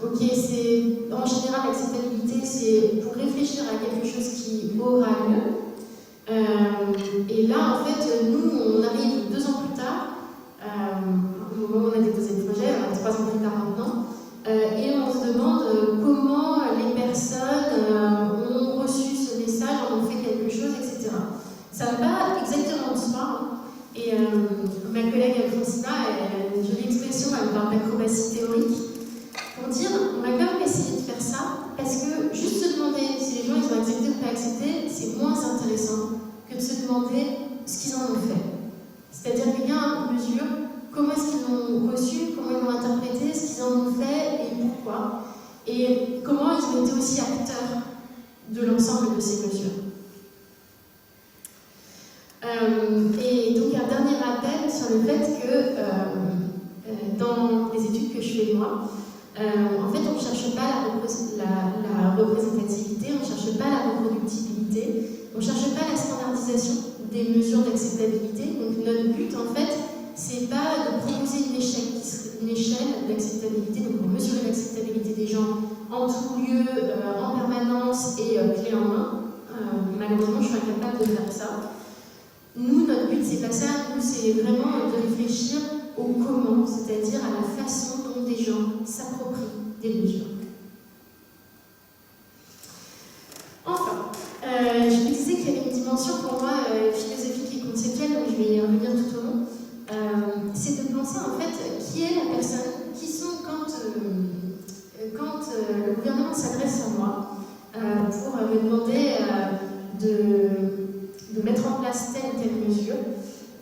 ok, c'est en général l'acceptabilité, c'est pour réfléchir à quelque chose qui aura lieu. Et là, en fait, nous, on arrive 2 ans plus tard, au moment où on a déposé le projet, 3 ans plus tard maintenant, et on se demande comment les personnes ont reçu ce message, en ont fait quelque chose, etc. Ça va pas exactement de soi. Hein. Et ma collègue Alfonsina, elle a une jolie expression, elle parle d'acrobatie théorique, pour dire on va quand même essayer de faire ça, parce que juste se demander si les gens ils ont accepté ou pas accepté, c'est moins intéressant que de se demander ce qu'ils en ont fait. C'est-à-dire qu'il y a une mesure, comment est-ce qu'ils l'ont reçu, comment ils l'ont interprété, ce qu'ils en ont fait et pourquoi, et comment ils ont été aussi acteurs de l'ensemble de ces mesures. Et donc un dernier rappel sur le fait que dans les études que je fais moi, en fait on ne cherche pas la représentativité, on ne cherche pas la reproductibilité, on ne cherche pas la standardisation des mesures d'acceptabilité. Donc notre but en fait, c'est pas de proposer une échelle d'acceptabilité, donc pour mesurer l'acceptabilité des gens en tout lieu, en permanence et clé en main. Malheureusement je suis incapable de faire ça. Nous, notre but, c'est pas ça, nous, c'est vraiment de réfléchir au comment, c'est-à-dire à la façon dont des gens s'approprient des mesures. Enfin, je vous disais qu'il y avait une dimension pour moi philosophique et conceptuelle, donc je vais y revenir tout au long. C'est de penser en fait qui est la personne, qui sont quand le gouvernement s'adresse à moi pour me demander de mettre en place telle ou telle mesure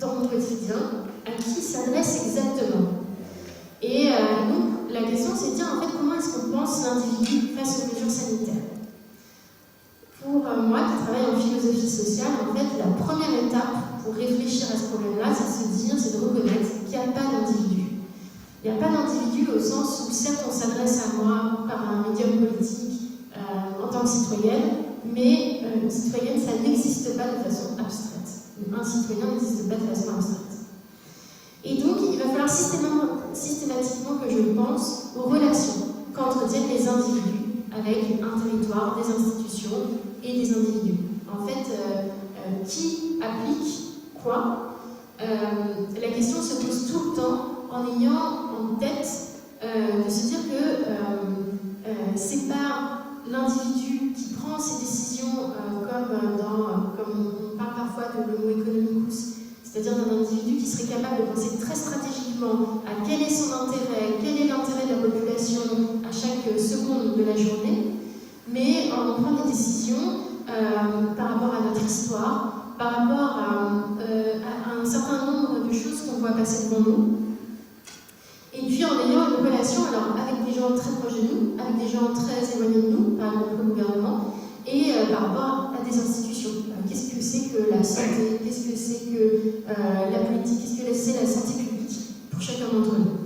dans mon quotidien, à qui s'adresse exactement. Et donc, la question, c'est de dire, en fait, comment est-ce qu'on pense l'individu face aux mesures sanitaires. Pour moi, qui travaille en philosophie sociale, en fait, la première étape pour réfléchir à ce problème-là, c'est de se dire, c'est de reconnaître qu'il n'y a pas d'individu. Il n'y a pas d'individu au sens où, certes, on s'adresse à moi par un médium politique en tant que citoyenne, mais une citoyenne, ça n'existe pas de façon abstraite. Un citoyen n'existe pas de façon abstraite. Et donc, il va falloir systématiquement que je pense aux relations qu'entretiennent les individus avec un territoire, des institutions et des individus. En fait, qui applique quoi la question se pose tout le temps en ayant en tête de se dire que c'est pas l'individu qui prend ses décisions comme on parle parfois de l'homo economicus, c'est-à-dire d'un individu qui serait capable de penser très stratégiquement à quel est son intérêt, quel est l'intérêt de la population à chaque seconde de la journée, mais on prend des décisions par rapport à notre histoire, par rapport à un certain nombre de choses qu'on voit passer devant nous. Et puis en ayant une relation avec des gens très proches de nous, avec des gens très éloignés de nous, par exemple le gouvernement, et par rapport à des institutions. Qu'est-ce que c'est que la santé? Qu'est-ce que c'est que la politique? Qu'est-ce que c'est la santé publique pour chacun d'entre nous?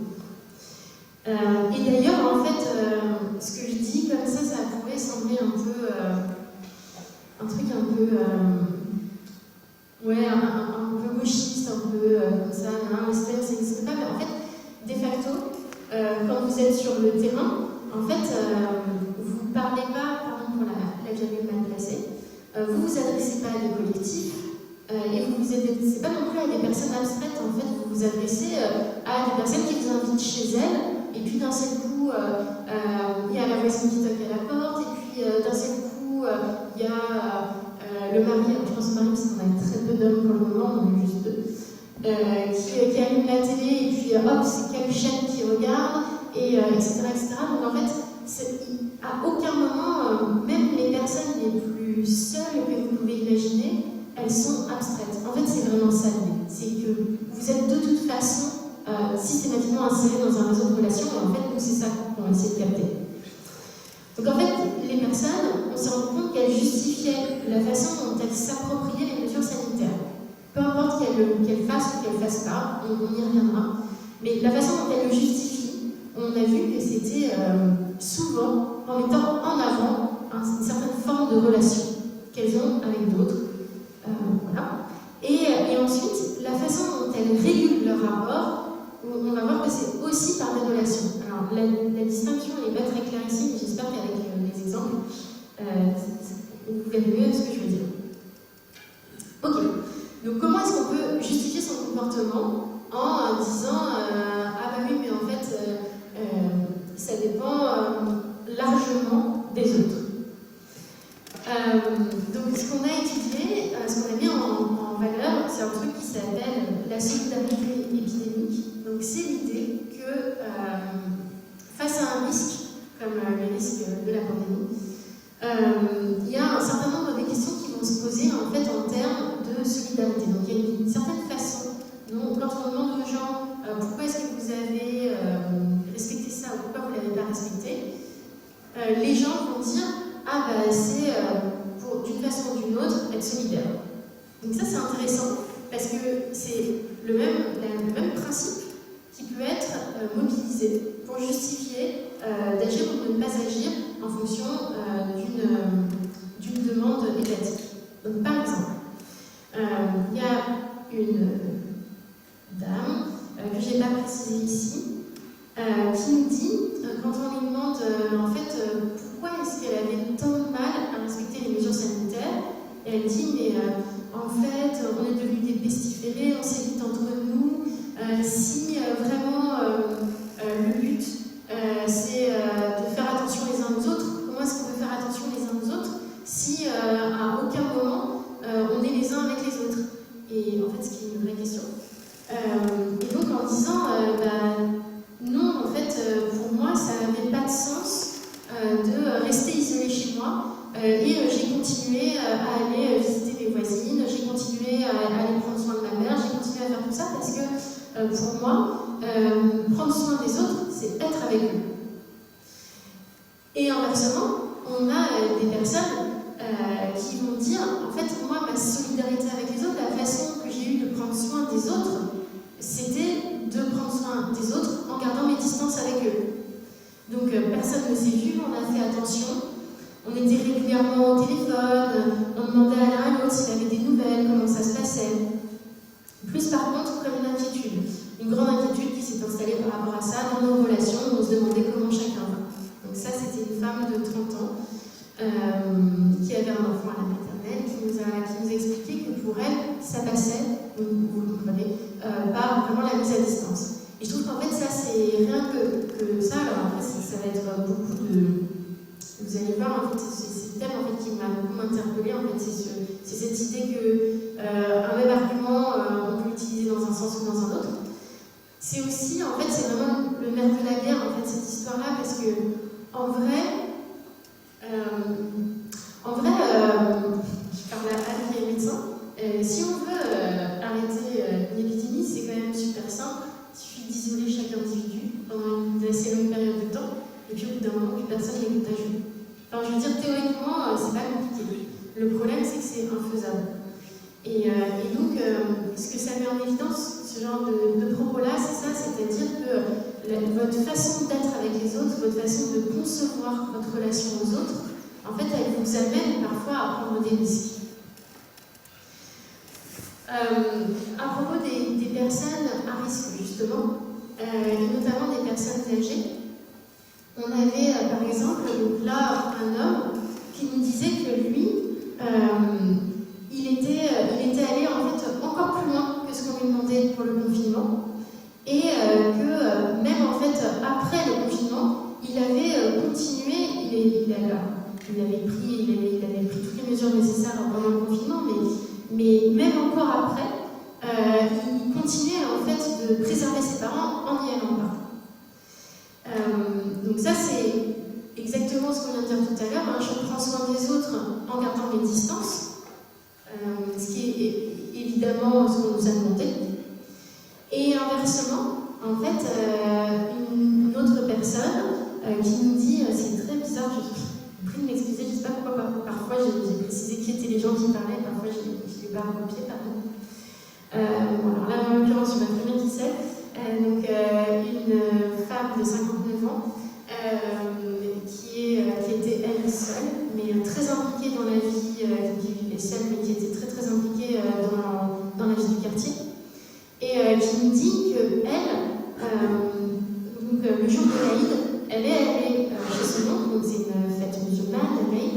Et d'ailleurs, en fait, ce que je dis comme ça pourrait sembler un peu... un truc un peu... un peu gauchiste, un peu comme ça, ça n'existe pas, mais en fait, de facto, quand vous êtes sur le terrain, en fait, vous ne parlez pas, pardon pour la virgule mal placée, vous vous adressez pas à des collectifs, et vous vous adressez pas non plus à des personnes abstraites, en fait, vous vous adressez à des personnes qui vous invitent chez elles, et puis d'un seul coup, il y a la voisine qui toque à la porte, et puis d'un seul coup, il y a le mari, je pense au mari parce qu'on a très peu d'hommes pour le moment, on est juste 2, qui allume la télé, et puis hop, c'est quelle chaîne qui regarde, et etc., etc. Donc en fait, à aucun moment, même les personnes les plus seules que vous pouvez imaginer, elles sont abstraites. En fait, c'est vraiment ça l'idée. C'est que vous êtes de toute façon systématiquement insérés dans un réseau de relations, et en fait, nous, c'est ça qu'on va essayer de capter. Donc en fait, les personnes, on s'est rendu compte qu'elles justifiaient la façon dont elles s'appropriaient les mesures sanitaires. Peu importe qu'elles fassent ou qu'elles ne fassent pas, on y reviendra. Mais la façon dont elles le justifient, on a vu que c'était souvent en mettant en avant une certaine forme de relation qu'elles ont avec d'autres. Voilà. Et ensuite, la façon dont elles régulent leur rapport, on va voir que c'est aussi par des relations. Alors, la distinction n'est pas très claire ici, mais j'espère qu'avec les exemples, vous verrez mieux ce que je veux dire. Ok, donc comment est-ce qu'on peut justifier son comportement en disant ah bah oui, mais en fait, ça dépend largement des autres. Donc ce qu'on a étudié, ce qu'on a mis en valeur, c'est un truc qui s'appelle la solidarité épidémique. Donc c'est l'idée que face à un risque, comme le risque de la pandémie, il y a un certain nombre de questions qui vont se poser en fait en termes de solidarité. Donc il y a une certaine façon, quand on demande aux gens pourquoi est-ce que vous avez respecté ça ou pourquoi vous ne l'avez pas respecté, les gens vont dire ah bah c'est pour d'une façon ou d'une autre être solidaire. Donc ça c'est intéressant parce que c'est le même principe qui peut être mobilisé pour justifier d'agir ou de ne pas agir en fonction d'une demande étatique. Donc par exemple, il y a une dame que je n'ai pas précisée ici qui nous dit, quand on lui demande en fait pourquoi est-ce qu'elle avait tant de mal à respecter les mesures sanitaires, et elle dit mais en fait on est devenus des pestiférés, on s'évite entre nous, si vraiment le but c'est de faire attention les uns aux autres, comment est-ce qu'on peut faire attention les uns aux autres si à aucun moment on est les uns avec les autres? Et en fait ce qui est une vraie question. Et donc en disant non, en fait, pour moi, ça n'avait pas de sens de rester isolée chez moi. Et j'ai continué à aller visiter mes voisines, j'ai continué à aller prendre soin de ma mère, j'ai continué à faire tout ça parce que pour moi, prendre soin des autres, c'est être avec eux. Et inversement, on a des personnes qui vont dire, en fait, moi, ma solidarité avec les autres, la façon que j'ai eue de prendre soin des autres, c'était de prendre soin des autres en gardant mes distances avec eux. Donc personne ne s'est vu, on a fait attention, on était régulièrement au téléphone, on demandait à l'un à l'autre s'il avait des nouvelles, comment ça se passait. Plus par contre, comme une grande inquiétude qui s'est installée par rapport à ça dans nos relations, où on se demandait comment chacun va. Donc ça, c'était une femme de 30 ans qui avait un enfant à la maternelle, qui nous a expliqué que pour elle, ça passait, vous le comprenez, par vraiment la mise à distance. Et je trouve qu'en fait, ça, c'est rien que ça. Alors après, ça va être beaucoup de... Vous allez voir, en fait, c'est le thème en fait, qui m'a beaucoup interpellée. En fait, c'est cette idée qu'un même argument, on peut l'utiliser dans un sens ou dans un autre. C'est aussi, en fait, c'est vraiment le nerf de la guerre, en fait, cette histoire-là, parce que, en vrai, je parle à Anne qui est médecin, si on veut arrêter une épidémie, c'est quand même super simple. Il suffit d'isoler chaque individu pendant une assez longue période de temps, et puis au bout d'un moment, plus personne n'est contagieux. Enfin, je veux dire, théoriquement, c'est pas compliqué. Le problème, c'est que c'est infaisable. Et donc, ce que ça met en évidence, ce genre de propos-là, c'est ça, c'est-à-dire que votre façon d'être avec les autres, votre façon de concevoir votre relation aux autres, en fait, elle vous amène parfois à prendre des risques. À propos des personnes à risque, justement, et notamment des personnes âgées, on avait par exemple donc là un homme qui nous disait que lui, il était allé en fait encore plus loin que ce qu'on lui demandait pour le confinement, et que même en fait après le confinement, il avait continué, il avait pris toutes les mesures nécessaires pendant le confinement, mais même encore après, il continuait en fait de préserver ses parents en n'y allant pas. Donc ça c'est exactement ce qu'on vient de dire tout à l'heure, hein. Je prends soin des autres en gardant mes distances, ce qui est évidemment ce qu'on nous a demandé. Et inversement, en fait, une autre personne qui nous dit, c'est très bizarre, je prie de m'excuser, je ne sais pas pourquoi parfois j'ai précisé qui étaient les gens qui parlaient, parfois je ne l'ai pas recopié, pardon. Voilà, là en l'occurrence, je ne sais pas très bien qui c'est. Donc une femme de 59 ans qui était elle seule, mais très impliquée dans la vie, qui vivait seule, mais qui était très très impliquée dans la vie du quartier, et qui nous dit qu'elle, jour de l'Aïd, elle est allée chez son oncle, donc c'est une fête musulmane, l'Aïd.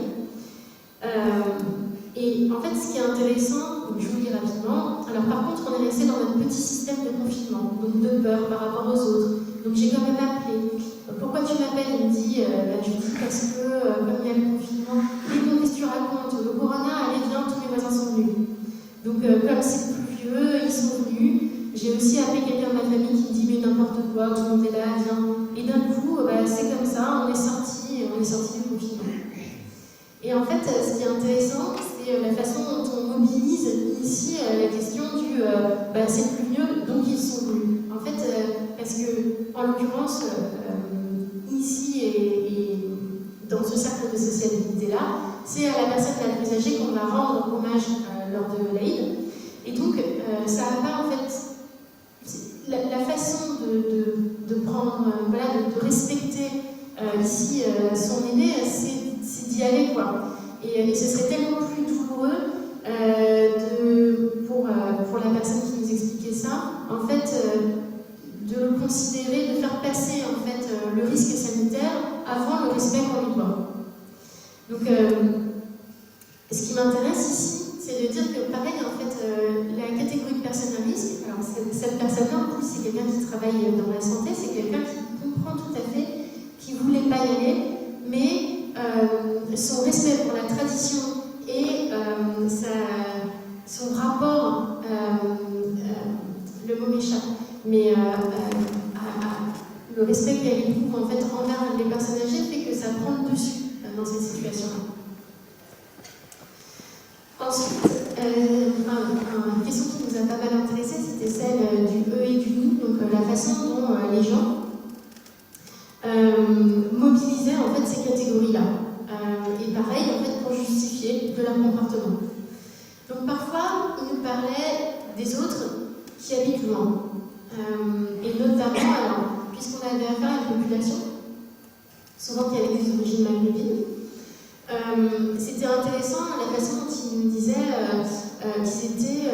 Et en fait, ce qui est intéressant, je vous le dis rapidement, alors par contre, on est resté dans notre petit système de confinement, donc de peur par rapport aux autres. Donc j'ai quand même appelé. Pourquoi tu m'appelles? Il me dit, je dis parce que comme il y a le confinement, qu'est-ce que tu racontes? Le corona, allez, viens, tous mes voisins sont venus. Donc comme c'est pluvieux, ils sont venus. J'ai aussi appelé quelqu'un de ma famille qui me dit, mais n'importe quoi, tout le monde est là, viens. Et d'un coup, c'est comme ça, on est sorti du confinement. Et en fait, ce qui est intéressant, c'est la façon dont on mobilise ici la question du c'est pluvieux, donc ils sont venus. En fait, parce que, en l'occurrence, ici et dans ce cercle de sociabilité-là, c'est à la personne la plus âgée qu'on va rendre hommage lors de l'Aïd. Et donc, ça n'a pas, en fait, la façon de prendre, de respecter ici son aîné, c'est d'y aller, quoi. Et ce serait tellement plus douloureux pour la personne qui nous expliquait ça, en fait, de le considérer, de faire passer en fait le risque sanitaire avant le respect qu'on lui doit. Donc, ce qui m'intéresse ici, c'est de dire que pareil, en fait, la catégorie de personnes à risque, alors cette personne-là, en plus, c'est quelqu'un qui travaille dans la santé, c'est quelqu'un qui comprend tout à fait, qui ne voulait pas y aller, mais son respect pour la tradition et son rapport, le mot m'échappe, mais le respect qu'elle éprouve en fait envers les personnes âgées fait que ça prend le dessus dans cette situation-là. Ensuite, une question qui nous a pas mal intéressé, c'était celle du eux et du nous, donc la façon dont les gens mobilisaient en fait ces catégories-là. Et pareil, en fait, pour justifier de leur comportement. Donc parfois, ils nous parlaient des autres qui habitent loin. Et notamment, alors, puisqu'on avait affaire à une population, souvent qui avait des origines maghrébines, c'était intéressant la façon dont ils nous disaient qu'ils étaient,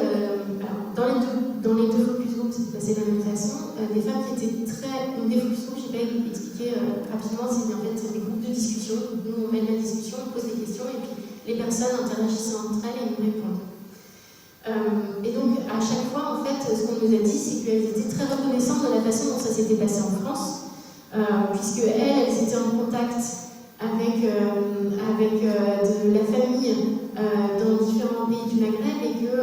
dans les deux focus groups, c'était passé de la même façon, des femmes qui étaient des focus groups, je n'ai pas expliqué rapidement, c'est en fait des groupes de discussion. Nous, on mène la discussion, on pose des questions, et puis les personnes interagissent entre elles et nous répondent. Et donc, à chaque fois, en fait, ce qu'on nous a dit, c'est qu'elles étaient très reconnaissantes de la façon dont ça s'était passé en France, puisque elles étaient en contact avec de la famille dans différents pays du Maghreb, et que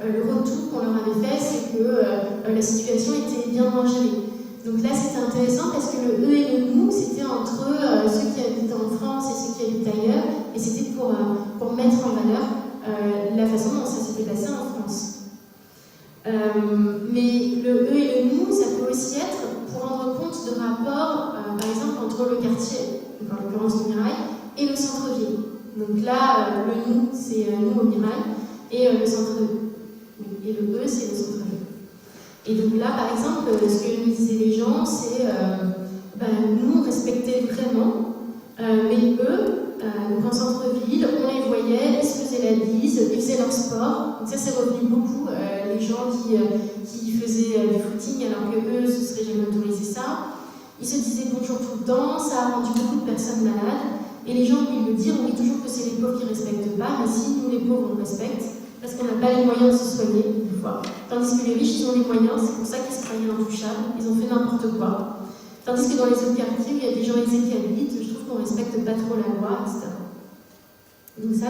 le retour qu'on leur avait fait, c'est que la situation était bien moins gérée. Donc là, c'était intéressant parce que le eux et le nous, c'était entre ceux qui habitent en France et ceux qui habitent ailleurs, et c'était pour mettre en valeur la façon dont ça s'était passé en France. Mais le eux et le nous, ça peut aussi être pour rendre compte de rapports, par exemple, entre le quartier, donc en l'occurrence le Mirail, et le centre-ville. Donc là, le nous, c'est nous au Mirail, et le centre-ville. Et le eux, c'est le centre-ville. Et donc là, par exemple, ce que nous disaient les gens, c'est nous, on respectait vraiment, mais eux, donc en centre-ville, on les voyait, ils se faisaient la bise, ils faisaient leur sport. Donc ça, c'est revenu beaucoup, les gens qui faisaient du footing, alors que eux, ce serait jamais autorisé ça. Ils se disaient bonjour tout le temps, ça a rendu beaucoup de personnes malades. Et les gens, ils le disent, on dit toujours que c'est les pauvres qui ne respectent pas, mais si nous, les pauvres, on respecte, parce qu'on n'a pas les moyens de se soigner, des fois. Tandis que les riches, ils ont les moyens, c'est pour ça qu'ils se croyaient intouchables, ils ont fait n'importe quoi. Tandis que dans les autres quartiers, où il y a des gens aisés qui habitent, je trouve qu'on ne respecte pas trop la loi, etc. Donc ça,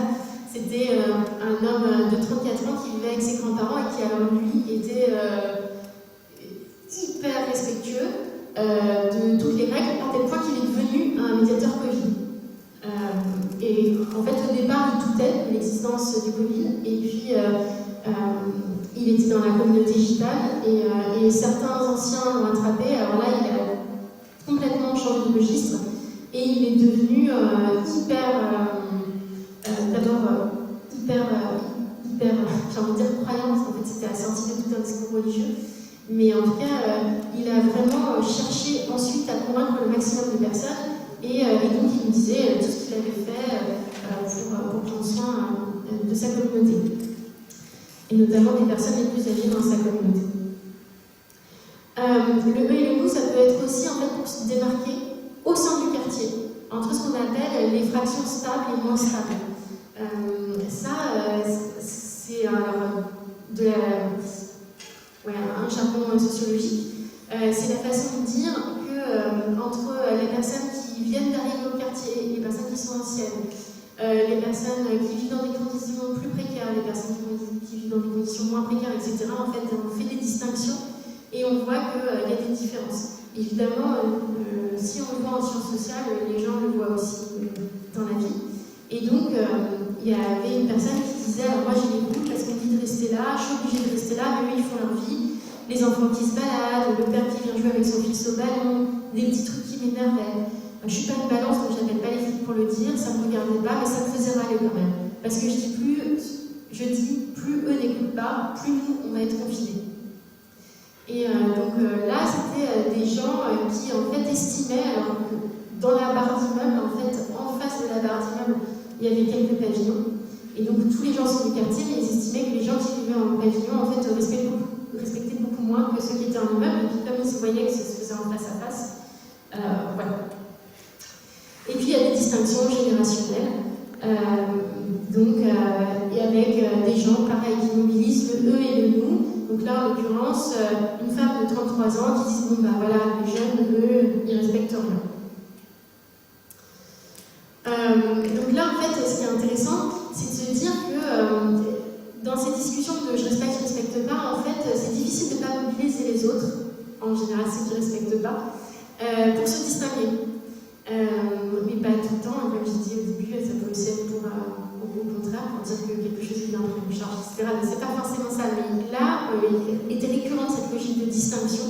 c'était un homme de 34 ans qui vivait avec ses grands-parents et qui, alors lui, était hyper respectueux de toutes les règles, à tel point qu'il est devenu un médiateur Covid. Et en fait, au départ, il doutait de l'existence du Covid, et puis il était dans la communauté gitane, et certains anciens l'ont attrapé. Alors là, il a complètement changé de registre, et il est devenu j'ai envie de dire croyant, parce qu'en fait, c'était assorti de tout un discours religieux. Mais en tout cas, il a vraiment cherché ensuite à convaincre le maximum de personnes. Et donc, il nous disait tout ce qu'il avait fait pour prendre soin de sa communauté. Et notamment des personnes les plus âgées dans sa communauté. Le eux et le nous, ça peut être aussi, en fait, pour se démarquer disait les fractions stables et moins stables. C'est un jargon sociologique. C'est la façon de dire que entre les personnes qui viennent d'arriver au quartier, les personnes qui sont anciennes, les personnes qui vivent dans des conditions plus précaires, les personnes qui vivent dans des conditions moins précaires, etc., en fait, on fait des distinctions et on voit qu'il y a des différences. Évidemment, si on le voit en sciences sociales, les gens le voient aussi dans la vie. Et donc, il y avait une personne qui disait « Moi, j'ai les boules parce qu'on me dit de rester là, je suis obligée de rester là, mais eux, ils font leur vie. Les enfants qui se baladent, le père qui vient jouer avec son fils au ballon, des petits trucs qui m'énervaient. Je ne suis pas une balance, donc je n'appelle pas les filles pour le dire, ça ne me regardait pas, mais ça me faisait râler quand même. Parce que je dis plus eux n'écoutent pas, plus nous, on va être confinés. » Et là, c'était des gens qui, en fait, estimaient, alors que dans la barre d'immeuble, en fait, en face de la barre d'immeuble, il y avait quelques pavillons. Et donc, tous les gens sont du quartier, mais ils estimaient que les gens qui vivaient en pavillon, en fait, respectaient beaucoup moins que ceux qui étaient en immeuble. Et puis, comme ils se voyaient que ça se faisait en face à face, voilà. Et puis, il y a des distinctions générationnelles. Et avec des gens, pareil, qui mobilisent le eux et le nous. Donc là, en l'occurrence, une femme de 33 ans qui dit « Bon, bah voilà, les jeunes, eux, ils respectent rien. » Donc là, en fait, ce qui est intéressant, c'est de se dire que dans ces discussions de « je respecte pas », en fait, c'est difficile de ne pas mobiliser les autres, en général ceux qui ne respectent pas, pour se distinguer. Mais pas tout le temps, comme j'ai dit au début, ça peut aussi être au contraire, pour dire que quelque chose est bien pris en charge, etc. Mais c'est pas forcément ça. Mais là, était récurrente cette logique de distinction.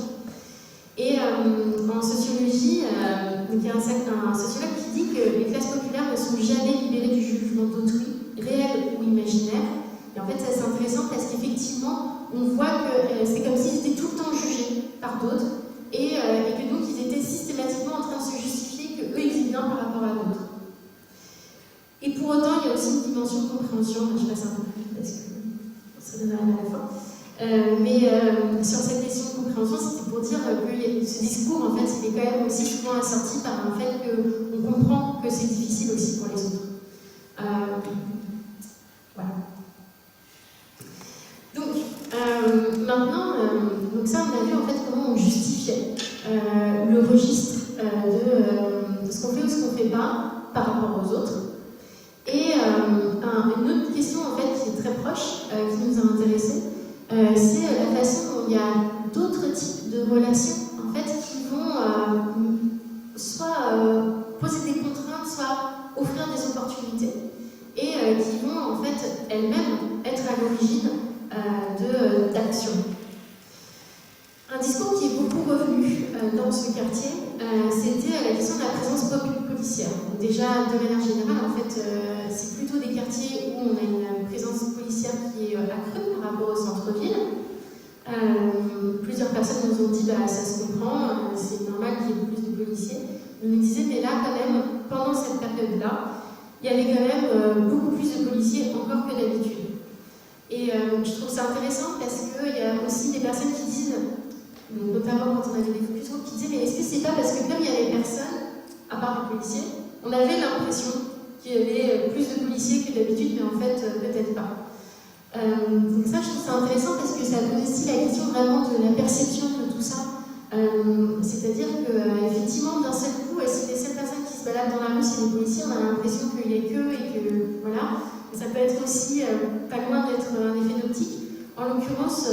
Et en sociologie, il y a un sociologue qui dit que les classes populaires ne sont jamais libérées du jugement d'autrui, réel ou imaginaire. Et en fait, c'est intéressant parce qu'effectivement, on voit que c'est comme s'ils étaient tout le temps jugés par d'autres et que donc ils étaient systématiquement en train de se justifier qu'eux, ils étaient bien par rapport à d'autres. Et pour autant, il y a aussi une dimension de compréhension. Je passe un peu plus parce que ça donne rien à la fin. Sur cette question de compréhension, c'était pour dire que ce discours, en fait, il est quand même aussi souvent assorti par un fait qu'on comprend que c'est difficile aussi pour les autres. Voilà. Donc, maintenant, donc ça, on a vu en fait comment on justifiait le registre de ce qu'on fait ou ce qu'on ne fait pas par rapport aux autres. Et une autre question en fait qui est très proche, qui nous a intéressés, c'est la façon dont il y a d'autres types de relations en fait qui vont soit poser des contraintes, soit offrir des opportunités, et qui vont en fait elles-mêmes être à l'origine d'actions. Un discours qui est beaucoup revenu dans ce quartier, c'était la question de la présence policière. Donc déjà, de manière générale, en fait, c'est plutôt des quartiers où on a une présence policière qui est accrue par rapport au centre-ville. Plusieurs personnes nous ont dit bah, ça se comprend, c'est normal qu'il y ait plus de policiers. On nous disait, mais là, quand même, pendant cette période-là, il y avait quand même beaucoup plus de policiers encore que d'habitude. Et je trouve ça intéressant parce qu'il y a aussi des personnes qui disent, notamment quand on avait des focus group, qui disaient mais est-ce que c'est pas parce que comme il y avait personne, à part les policiers, on avait l'impression qu'il y avait plus de policiers que d'habitude, mais en fait, peut-être pas. Donc ça, je trouve ça intéressant parce que ça pose aussi la question vraiment de la perception de tout ça. C'est-à-dire qu'effectivement, d'un seul coup, si les seules personnes qui se baladent dans la rue, c'est les policiers, on a l'impression qu'il n'y a qu'eux et que, voilà. Ça peut être aussi pas loin d'être un effet d'optique. En l'occurrence,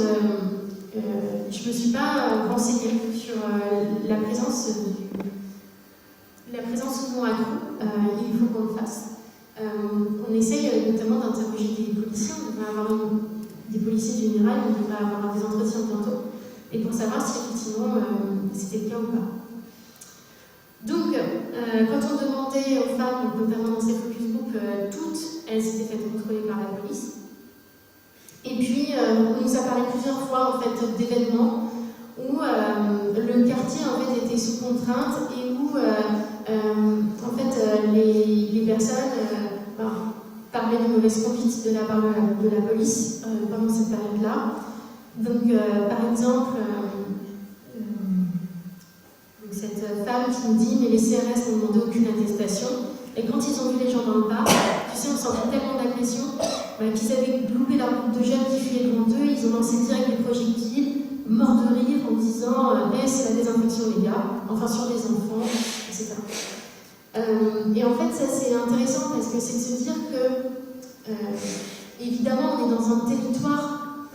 je ne me suis pas renseignée sur la présence ou non accrue. Il faut qu'on le fasse. On essaye notamment d'interroger des policiers. On devrait avoir des policiers généraux, on devrait avoir des entretiens bientôt, et pour savoir si effectivement c'était le cas ou pas. Donc, quand on demandait aux femmes, notamment dans ces focus group, toutes, elles s'étaient faites contrôler par la police. Et puis, on nous a parlé plusieurs fois en fait, d'événements où le quartier en fait, était sous contrainte et où en fait, les personnes parlaient de mauvaise conduite de la part de la police pendant cette période-là. Donc, par exemple, cette femme qui nous dit « mais les CRS n'ont demandé aucune attestation ». Et quand ils ont vu les gens dans le parc, tu sais, on sentait tellement d'agression qu'ils avaient loupé leur groupe de jeunes qui fuyaient devant eux, ils ont lancé direct des projectiles, morts de rire en disant c'est la désinfection les gars, enfin sur les enfants, etc. Et en fait, ça c'est intéressant parce que c'est de se dire que, évidemment, on est dans un territoire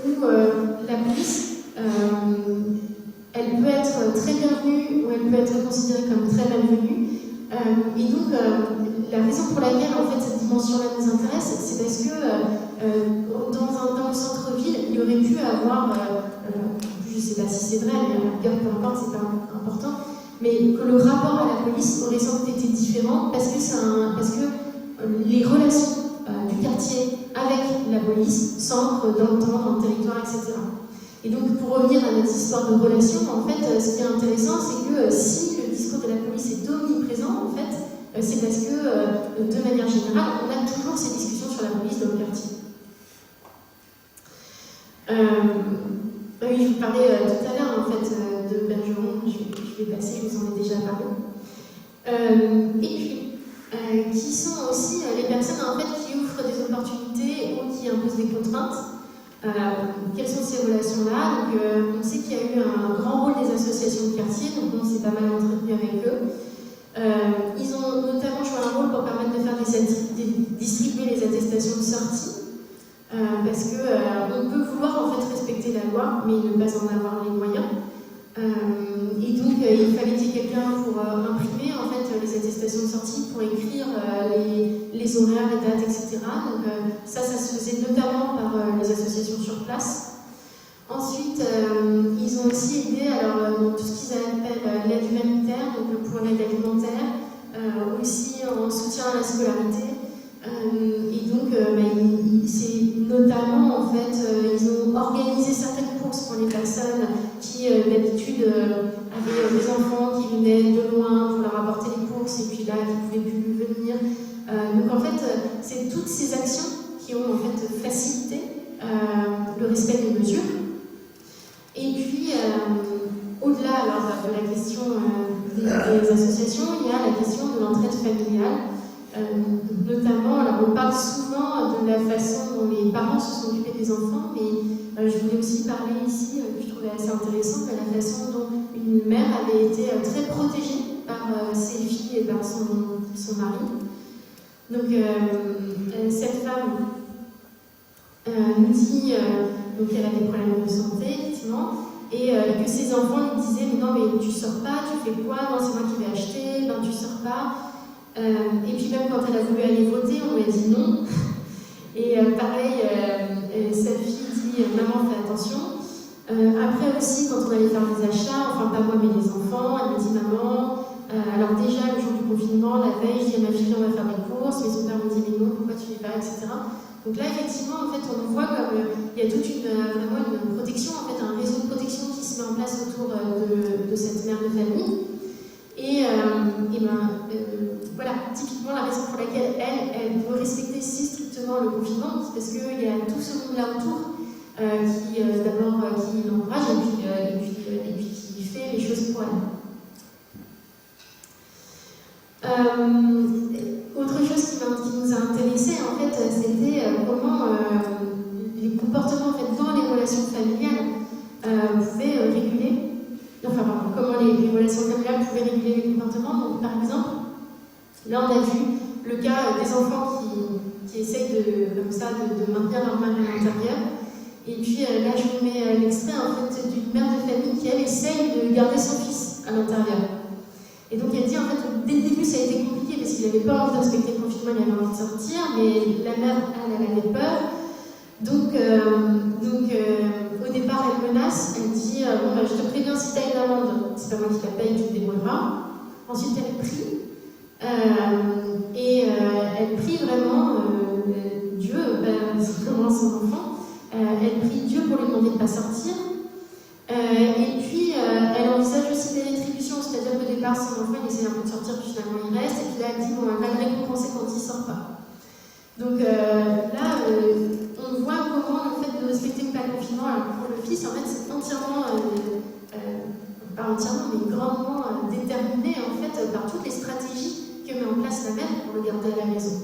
où la police, elle peut être très bienvenue ou elle peut être considérée comme très malvenue. Et donc, la raison pour laquelle en fait, cette dimension-là nous intéresse, c'est parce que dans le centre-ville, il y aurait pu avoir, je ne sais pas si c'est vrai, mais peu importe, c'est pas important, mais que le rapport à la police aurait sans doute été différent parce que les relations du quartier avec la police s'ancrent dans le temps, dans le territoire, etc. Et donc, pour revenir à notre histoire de relations, en fait, ce qui est intéressant, c'est que si le discours de la police est omniprésent, en fait, c'est parce que, de manière générale, on a toujours ces discussions sur la police dans le quartier. Oui, je vous parlais tout à l'heure, en fait, de Bergeron, je vais passer, je vous en ai déjà parlé. Et puis, qui sont aussi les personnes, en fait, qui ouvrent des opportunités ou qui imposent des contraintes. Quelles sont ces relations-là? Donc, on sait qu'il y a eu un grand rôle des associations de quartier, donc on s'est pas mal entretenu avec eux. Ils ont notamment joué un rôle pour permettre de faire distribuer les attestations de sortie, parce qu'on peut vouloir en fait respecter la loi, mais ne pas en avoir les moyens. Et donc, il fallait qu'il y ait quelqu'un pour imprimer en fait les attestations de sortie, pour écrire les horaires, les dates, etc. Donc, ça se faisait notamment par les associations sur place. Ensuite, ils ont aussi aidé dans tout ce qu'ils appellent l'aide humanitaire, donc pour l'aide alimentaire, aussi en soutien à la scolarité. Et donc, c'est notamment, en fait, ils ont organisé certaines courses pour les personnes qui, d'habitude, avaient des enfants qui venaient de loin pour leur apporter les courses, et puis là, qui ne pouvaient plus venir. Donc, en fait, c'est toutes ces actions qui ont, en fait, facilité le respect des mesures. Et puis, au-delà de la question des associations, il y a la question de l'entraide familiale. Notamment, alors on parle souvent de la façon dont les parents se sont occupés des enfants, mais je voulais aussi parler ici, que je trouvais assez intéressant, de la façon dont une mère avait été très protégée par ses filles et par son mari. Donc, cette femme nous dit qu'elle a des problèmes de santé, effectivement, et que ses enfants lui disaient « Mais non, mais tu sors pas, tu fais quoi? Non, c'est moi qui vais acheter, ben tu sors pas. » Et puis même quand elle a voulu aller voter, on lui a dit non. Et pareil, sa fille dit « Maman, fais attention. » Après aussi, quand on allait faire des achats, enfin pas moi mais les enfants, elle me dit « Maman, alors déjà le jour du confinement, la veille, je dis à ma fille on va faire des courses, mais son père me dit « Mais non, pourquoi tu fais pas, etc. » Donc là, effectivement, en fait, on voit comme il y a toute vraiment une protection, en fait, un réseau de protection qui se met en place autour de cette mère de famille. Et voilà, typiquement la raison pour laquelle elle veut respecter si strictement le confinement, c'est parce qu'il y a tout ce monde-là autour qui l'encourage et puis qui fait les choses pour elle. Autre chose qui nous a intéressés, en fait, c'était comment les comportements en fait, dans les relations familiales pouvaient réguler. Enfin, comment les relations familiales pouvaient réguler les comportements. Donc, par exemple, là, on a vu le cas des enfants qui essayent de maintenir leur mère à l'intérieur. Et puis, là, je vous mets l'extrait en fait, d'une mère de famille qui, elle, essaye de garder son fils à l'intérieur. Et donc, elle dit, en fait, dès le début, ça a été compliqué parce qu'il n'avait pas envie de respecter le confinement, il avait envie de sortir, mais la mère, elle avait peur. Donc, au départ, elle menace, elle dit bon, je te préviens, si tu as une amende, c'est pas moi qui la paye, tu te débrouilleras. Ensuite, elle prie, et elle prie vraiment Dieu, c'est vraiment son enfant, elle prie Dieu pour lui demander de ne pas sortir. Et puis, elle envisage aussi des rétributions, c'est-à-dire qu'au départ, son enfant, il essaie un peu de sortir, puis finalement, il reste, et puis là, elle dit bon, elle va le récompenser quand il ne sort pas. Donc là, on voit comment le fait de respecter le confinement pour le fils, en fait, c'est entièrement, pas entièrement, mais grandement déterminé en fait par toutes les stratégies que met en place remplace la mère pour le garder à la maison.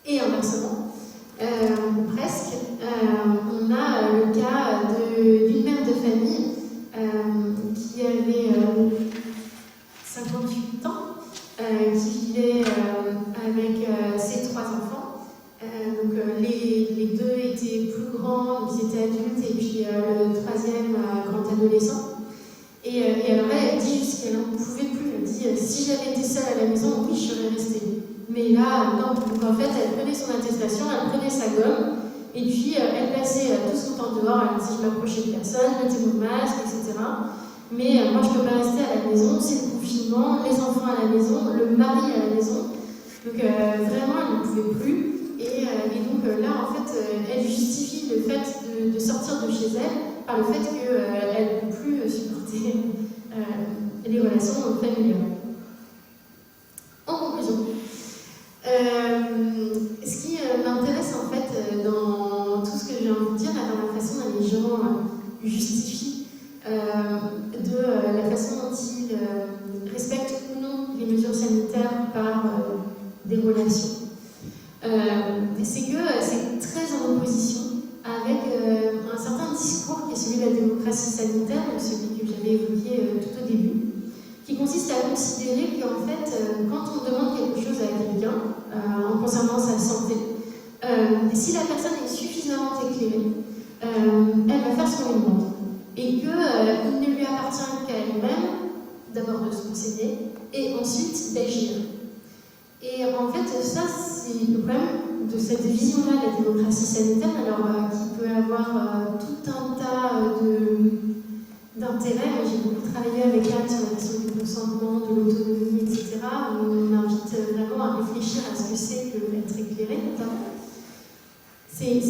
Et inversement, ou presque, on a le cas d'une mère de famille qui avait 58 ans, qui vivait avec ses 3 enfants. Donc les 2 étaient plus grands, donc ils étaient adultes, et puis le 3e grand adolescent. Et alors elle dit jusqu'à là, on ne pouvait plus. Elle dit si j'avais été seule à la maison, oui, je serais restée. Mais là, non. Donc en fait, elle prenait son attestation, elle prenait sa gomme, et puis elle passait tout son temps dehors. Elle disait je m'approchais de personne, je mettais mon masque, etc. Mais moi, je ne peux pas rester à la maison, c'est le confinement, les enfants à la maison, le mari à la maison. Donc vraiment, elle ne pouvait plus. Et donc là, en fait, elle justifie le fait de sortir de chez elle par le fait qu'elle ne peut plus supporter les relations familiales. En conclusion, ce qui m'intéresse en fait dans tout ce que j'ai envie de dire, dans la façon dont les gens justifient de la façon dont ils respectent ou non les mesures sanitaires par des relations, c'est que c'est très en opposition avec un certain discours qui est celui de la démocratie sanitaire, celui que j'avais évoqué tout au début, qui consiste à considérer qu'en fait, quand on demande quelque chose à quelqu'un en concernant sa santé, si la personne est suffisamment éclairée, elle va faire ce qu'on lui demande. Et qu'il ne lui appartient qu'à elle-même, d'abord de se renseigner, et ensuite d'agir. Et en fait, ça, c'est le problème de cette vision-là de la démocratie sanitaire, alors qui peut avoir tout un tas d'intérêts. J'ai beaucoup travaillé avec Anne sur la question du consentement, de l'autonomie, etc. On invite vraiment à réfléchir à ce que c'est que l'être éclairé, notamment. C'est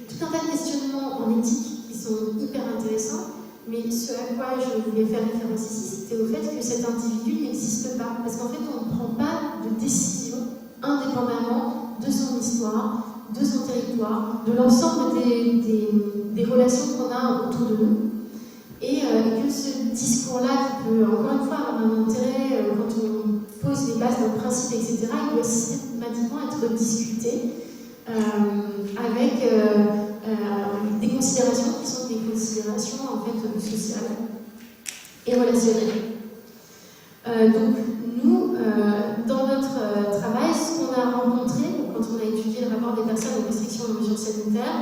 tout un tas de questionnements en éthique qui sont hyper intéressants, mais ce à quoi je voulais faire référence ici, c'était au fait que cet individu n'existe pas, parce qu'en fait, on ne prend pas de décision indépendamment de son histoire, de son territoire, de l'ensemble des relations qu'on a autour de nous. Et que ce discours-là, qui peut encore une fois avoir un intérêt quand on pose les bases d'un principe, etc., il doit systématiquement être discuté avec des considérations qui sont des considérations en fait sociales et relationnelles. Donc nous, dans notre travail, ce qu'on a rencontré quand on a étudié le rapport des personnes aux restrictions aux mesures sanitaires,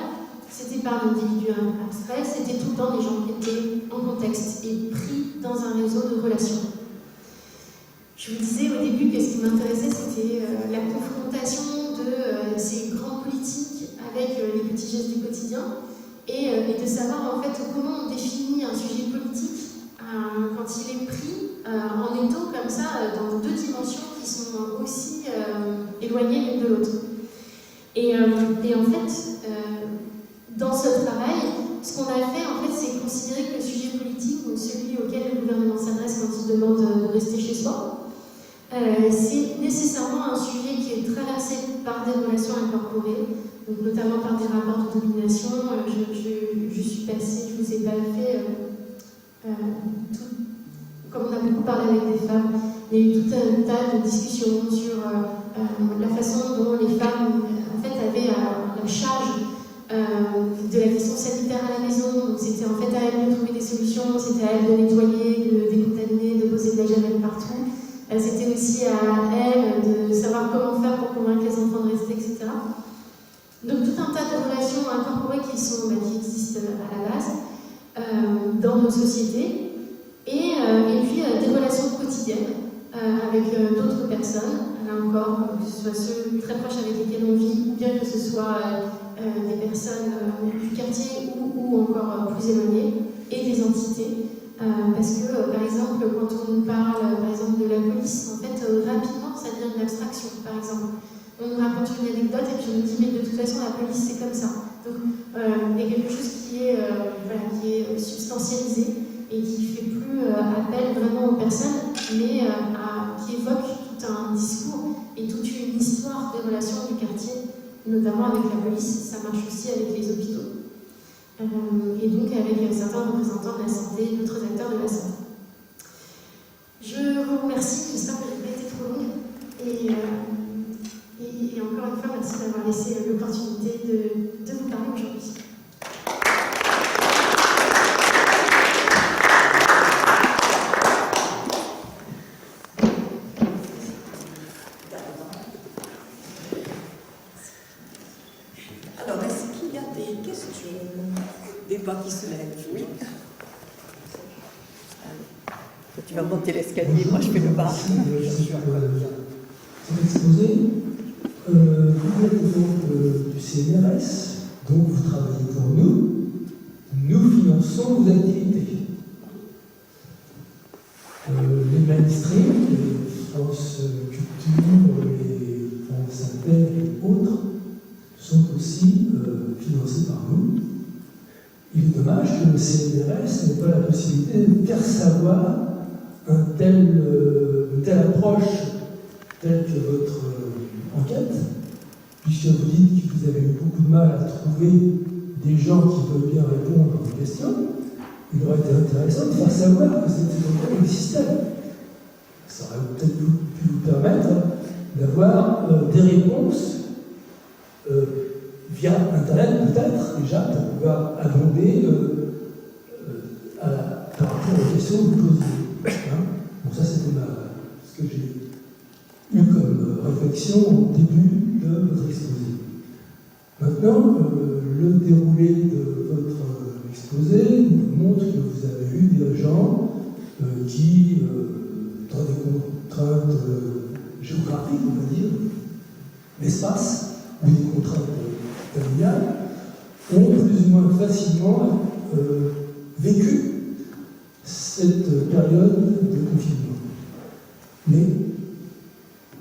c'était pas l'individu abstrait, c'était tout le temps des gens qui étaient en contexte et pris dans un réseau de relations. Je vous disais au début que ce qui m'intéressait, c'était la confrontation de ces grands politiques avec les petits gestes du quotidien et de savoir en fait comment on définit un sujet politique quand il est pris en étau comme ça dans 2 dimensions qui sont aussi éloignées l'une de l'autre. Et en fait, dans ce travail, ce qu'on a fait, en fait, c'est considérer que le sujet politique, ou celui auquel le gouvernement s'adresse quand il demande de rester chez soi, c'est nécessairement un sujet qui est traversé par des relations incorporées, donc notamment par des rapports de domination. Je suis passée, je vous ai pas fait comme on a beaucoup parlé avec des femmes, il y a eu tout un tas de discussions sur la façon dont les femmes en fait avaient la charge de la question sanitaire à la maison. Donc c'était en fait à elles de trouver des solutions, c'était à elles de nettoyer, de décontaminer, de poser de la javel partout. C'était aussi à elles de savoir comment faire pour convaincre les enfants de rester, etc. Donc tout un tas de relations incorporées qui existent à la base dans nos sociétés. Et puis des relations quotidiennes avec d'autres personnes, là encore, que ce soit ceux très proches avec lesquels on vit, ou bien que ce soit des personnes du quartier ou encore plus éloignées, et des entités. Parce que, par exemple, quand on parle par exemple, de la police, en fait, rapidement, ça devient une abstraction, par exemple. On nous raconte une anecdote et puis on nous dit, mais de toute façon, la police, c'est comme ça. Donc, il y a quelque chose qui est substantialisé et qui ne fait plus appel vraiment aux personnes, mais qui évoque tout un discours et toute une histoire des relations du quartier, notamment avec la police. Ça marche aussi avec les hôpitaux. Et donc avec certains représentants de la santé et d'autres acteurs de la santé. Je vous remercie, j'espère que j'ai Et encore une fois, merci d'avoir laissé l'opportunité de vous parler aujourd'hui. Alors, est-ce qu'il y a des questions? Des voix qui se lèvent? Oui. Tu vas monter l'escalier, moi je fais le bas. Cet exposé, vous êtes donc du CNRS, donc vous travaillez pour nous. Nous finançons vos activités. Les mainstream, les France Culture, les France Inter et autres sont aussi financés par nous. Il est dommage que le CNRS n'ait pas la possibilité de faire savoir une telle approche telle que votre enquête, puisque vous dites que vous avez eu beaucoup de mal à trouver des gens qui veulent bien répondre à vos questions. Il aurait été intéressant de faire savoir que c'était donc le système. Ça aurait peut-être pu vous permettre d'avoir des réponses via Internet, peut-être, déjà, pour pouvoir abonder par rapport aux questions que vous posiez. Bon, ça, c'était ce que j'ai eu comme réflexion au début de votre exposé. Maintenant, le déroulé de votre exposé nous montre que vous avez eu des gens qui, dans des contraintes géographiques, on va dire, l'espace, ou des contraintes familiales, ont plus ou moins facilement vécu cette période de confinement. Mais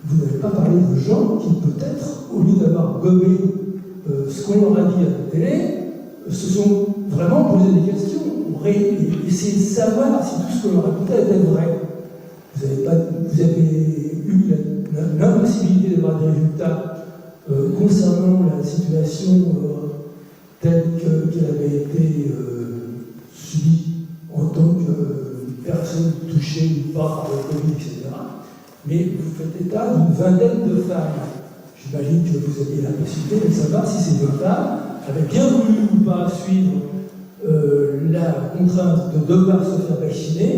vous n'avez pas parlé de gens qui, peut-être, au lieu d'avoir gobé ce qu'on leur a dit à la télé, se sont vraiment posé des questions, auraient essayé de savoir si tout ce qu'on leur racontait était vrai. Vous avez eu l'impossibilité d'avoir des résultats concernant la situation telle qu'elle avait été subie en tant que personne touchée ou pas par le Covid, etc. Mais vous faites état d'une vingtaine de femmes. J'imagine que vous aviez la possibilité de savoir si ces 20 femmes avaient bien voulu ou pas suivre la contrainte de devoir se faire vacciner,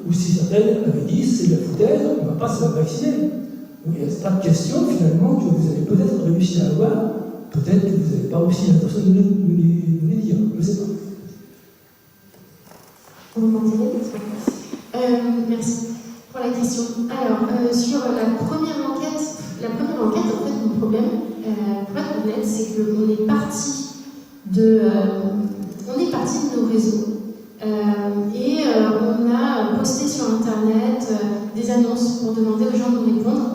ou si certaines avaient dit c'est de la foutaise, on ne va pas se faire vacciner. Donc il y a ce tas de questions finalement que vous avez peut-être réussi à avoir, peut-être que vous n'avez pas aussi l'intention de nous les dire, je ne sais pas. Vous m'entendez? Merci pour la question. Alors, sur la première enquête, en fait, mon problème, pour être honnête, c'est qu'on est parti de nos réseaux et on a posté sur Internet des annonces pour demander aux gens de répondre.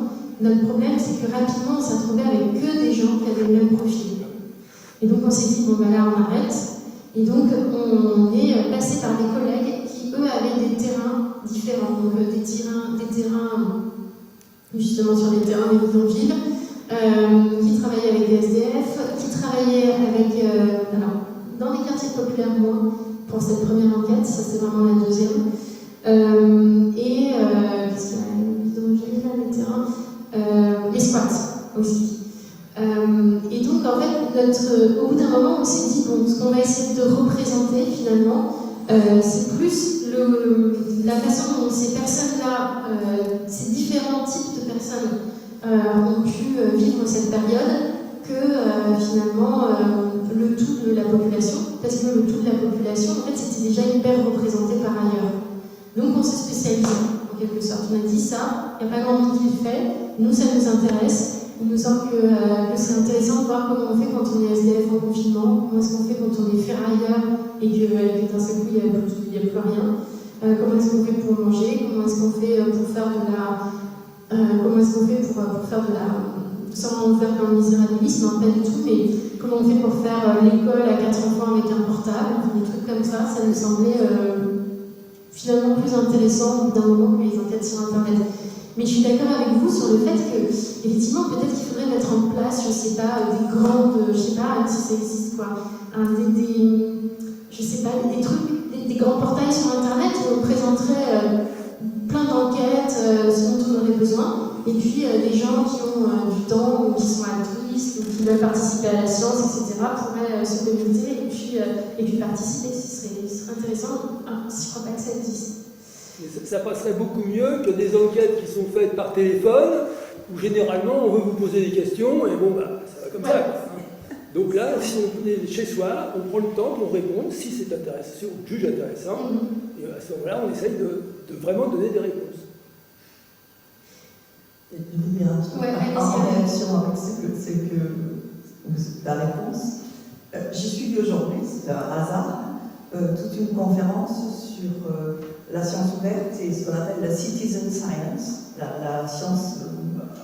Notre problème, c'est que rapidement, on s'est retrouvé avec que des gens qui avaient le même profil. Et donc, on s'est dit, bon, ben là, on arrête. Et donc, on est passé par des collègues qui, eux, avaient des terrains différents. Donc, des terrains justement sur les terrains des bidonvilles, qui travaillaient avec des SDF, qui travaillaient avec, dans les quartiers populaires, moi, pour cette première enquête, ça c'est vraiment la deuxième. Qu'est-ce qu'il y a? Les bidonvilles, les terrains, les squats aussi. Et donc, en fait, au bout d'un moment, on s'est dit, bon, ce qu'on va essayer de représenter, finalement, c'est plus la façon dont ces personnes-là, ces différents types de personnes ont pu vivre cette période que, finalement, le tout de la population, parce que le tout de la population, en fait, c'était déjà hyper représenté par ailleurs. Donc, on s'est spécialisé, en quelque sorte. On a dit ça, il n'y a pas grand monde qui le fait, nous, ça nous intéresse. Il nous semble que c'est intéressant de voir comment on fait quand on est SDF en confinement, comment est-ce qu'on fait quand on est ferrailleur et que d'un seul coup il n'y a plus rien, comment est-ce qu'on fait pour manger, comment est-ce qu'on fait pour faire de la... sans faire dans le misérabilisme, hein, pas du tout, mais comment on fait pour faire l'école à 4 enfants avec un portable, des trucs comme ça nous semblait finalement plus intéressant d'un moment que les enquêtes sur Internet. Mais je suis d'accord avec vous sur le fait que, effectivement, peut-être qu'il faudrait mettre en place, je sais pas, des grandes, je sais pas si ça existe quoi, je sais pas, des trucs, des grands portails sur Internet où on présenterait plein d'enquêtes, ce dont on aurait besoin, besoin, et puis des gens qui ont du temps, ou qui sont altruistes, ou qui veulent participer à la science, etc., pourraient se connecter et puis participer. Ce serait intéressant. Je ne crois pas que ça existe. Ça passerait beaucoup mieux que des enquêtes qui sont faites par téléphone, où généralement on veut vous poser des questions, et bon, bah, ça va comme ça. Donc là, si on est chez soi, on prend le temps pour répondre, si c'est intéressant, si on juge intéressant, et à ce moment-là, on essaye de vraiment donner des réponses. Et je vais dire un truc en réaction avec ce que ta réponse. J'ai suivi aujourd'hui, c'est un hasard, toute une conférence sur la science ouverte et ce qu'on appelle la citizen science, la science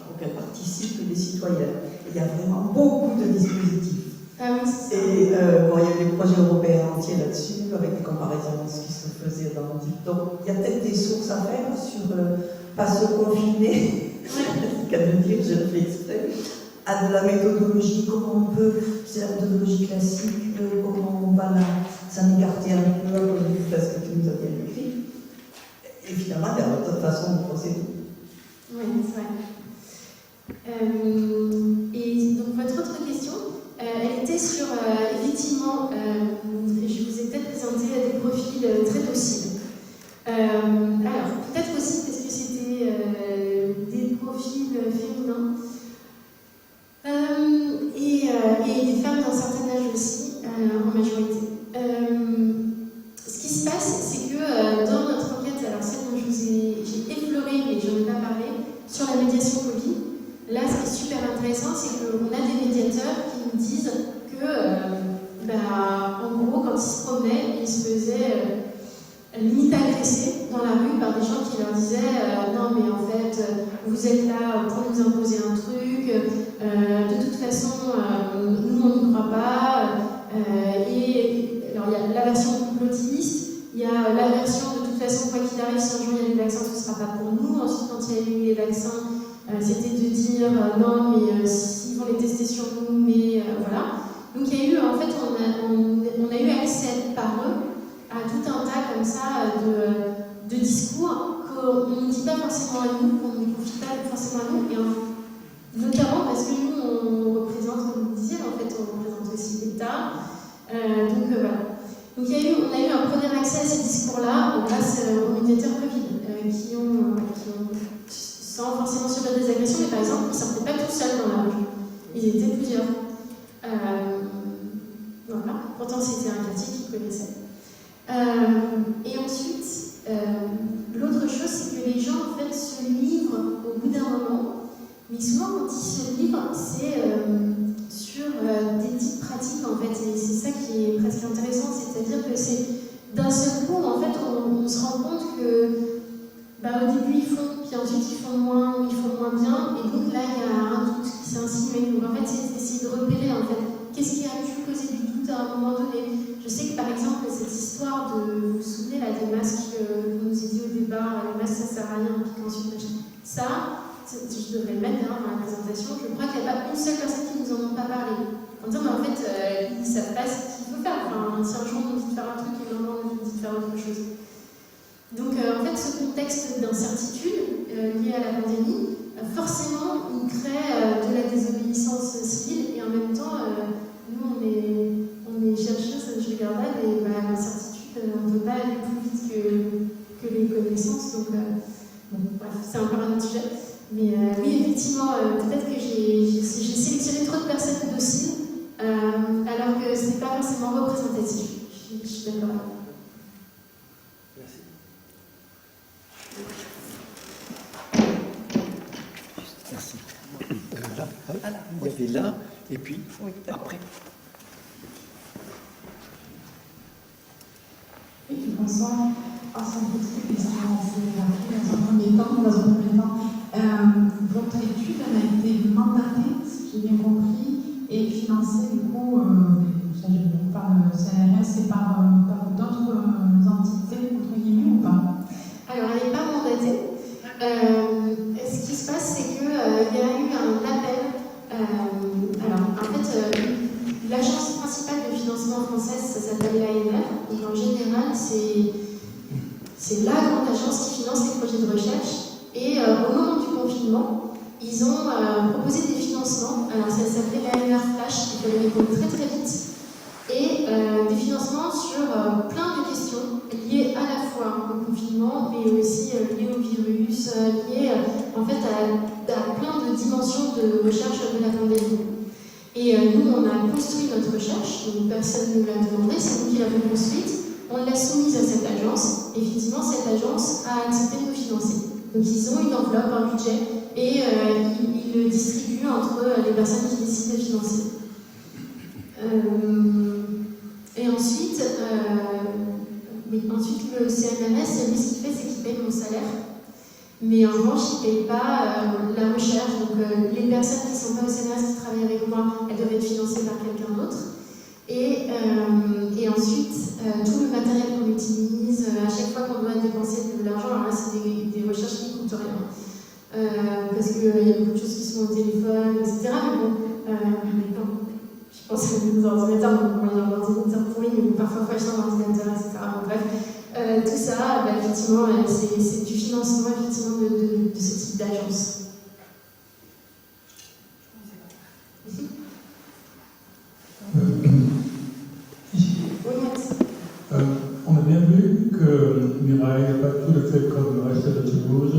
auquel participent les citoyens. Il y a vraiment beaucoup de dispositifs. Ah oui, c'est ça. Et bon, il y a eu des projets européens entiers là-dessus, avec des comparaisons de ce qui se faisait dans le type. Donc il y a peut-être des sources à faire sur pas se confiner, c'est qu'à le dire, je le fais exprès, à de la méthodologie, comment on peut, c'est la méthodologie classique, comment on va s'en écarter un peu à cause du fait que tu nous as bien écrit. Et finalement, il y a d'autres façons de procéder. Oui, c'est vrai. Et donc votre autre question, elle était sur, effectivement, je vous ai peut-être présenté des profils très dociles. Alors, peut-être aussi parce que c'était des profils féminins et des femmes d'un certain âge aussi, en majorité. Ce qui se passe, c'est que dans notre enquête, alors celle dont j'ai effleuré, mais je n'en ai pas parlé, sur la médiation Covid, là, ce qui est super intéressant, c'est qu'on a des médiateurs qui nous disent que, en gros, quand ils se promenaient, ils se faisaient limite agresser dans la rue par des gens qui leur disaient non, mais en fait, vous êtes là pour nous imposer un truc, de toute façon, nous, on n'y croit pas. Et alors, il y a la version complotiste, il y a la version de toute façon, quoi qu'il arrive, si un jour il y a des vaccins, ce ne sera pas pour nous. Ensuite, quand il y a eu les vaccins, c'était de dire non, mais s'ils vont les tester sur nous, mais voilà. Donc il y a eu, en fait, on a eu accès par eux à tout un tas comme ça de discours qu'on ne dit pas forcément à nous, qu'on ne confie pas forcément à nous, et notamment parce que nous, on représente, comme vous disiez, en fait, on représente aussi l'État. Donc voilà. Donc on a eu un premier accès à ces discours-là grâce aux médiateurs Covid qui ont sans forcément subir des agressions, mais par exemple, ils ne sortaient pas tout seuls dans la rue. Ils étaient plusieurs. Voilà. Pourtant, c'était un quartier qu'ils connaissaient. Et ensuite, l'autre chose, c'est que les gens, en fait, se livrent au bout d'un moment. Mais souvent, quand ils se livrent, c'est sur des petites pratiques, en fait. Et c'est ça qui est presque intéressant. C'est-à-dire que c'est d'un seul coup, en fait, on se rend compte que au début, ils font, puis ensuite, ils font moins bien. Et donc là, il y a un doute qui s'est insinué. Donc en fait, c'est essayer de repérer, en fait, qu'est-ce qui a pu causer du doute à un moment donné. Je sais que, par exemple, cette histoire de, vous vous souvenez, là, des masques, qu'on nous a dit au départ, les masques, ça sert à rien, puis qu'ensuite, ça, je devrais le mettre dans la présentation, je crois qu'il n'y a pas une seule personne qui nous en a pas parlé. En disant, mais en fait, ils ne savent pas ce qu'il faut faire. Enfin, si un jour on nous dit de faire un truc et maintenant on nous dit de faire autre chose. Donc, en fait, ce contexte d'incertitude lié à la pandémie, forcément, il crée de la désobéissance civile et en même temps, nous, on est chercheurs, je regarde là, et l'incertitude, on ne peut pas aller plus vite que les connaissances. Donc, bref, c'est encore un autre sujet. Mais oui, effectivement, peut-être que j'ai sélectionné trop de personnes dociles, alors que ce n'est pas forcément représentatif. Je suis d'accord. Merci. Merci. Là, il y avait là, et puis après. Oui, bonsoir. Sans petite question, dans un premier temps. Votre étude a été mandatée, si j'ai bien compris, et financée du coup, ça je ne parle CNRS, et par d'autres entités, entre guillemets, ou pas? Alors, elle n'est pas mandatée. Ce qui se passe, c'est qu'il y a eu un appel. Alors, en fait, l'agence principale de financement française, ça s'appelle l'ANR. Donc, en général, c'est la grande agence qui finance les projets de recherche. Et au moment du confinement, ils ont proposé des financements. Alors ça s'appelait l'ANR Flash, il fallait répondre très très vite. Et des financements sur plein de questions liées à la fois au confinement, mais aussi liées au virus, liées en fait à plein de dimensions de recherche de la pandémie. Et nous, on a construit notre recherche, donc personne ne nous l'a demandé, c'est nous qui l'avons construite. On l'a soumise à cette agence, et effectivement, cette agence a accepté de nous financer. Donc ils ont une enveloppe, un budget, et ils le distribuent entre les personnes qui décident de financer. Et ensuite, le CNRS, lui, ce qu'il fait, c'est qu'il paye mon salaire. Mais en revanche, il ne paye pas la recherche. Donc les personnes qui ne sont pas au CNRS, qui travaillent avec moi, elles doivent être financées par quelqu'un d'autre. Et ensuite, tout le matériel qu'on utilise, à chaque fois qu'on doit dépenser de l'argent, alors là, c'est des recherches qui ne coûtent rien. Parce qu'il y a beaucoup de choses qui sont au téléphone, etc. Mais bon, je pense que les ordinateurs, il y a un ordinateur pourri, mais parfois, il faut acheter un ordinateur, etc. Bref, tout ça, effectivement, c'est du financement effectivement, de ce type d'agence. On a bien vu que Mireille n'a pas tout fait comme le reste de Toulouse.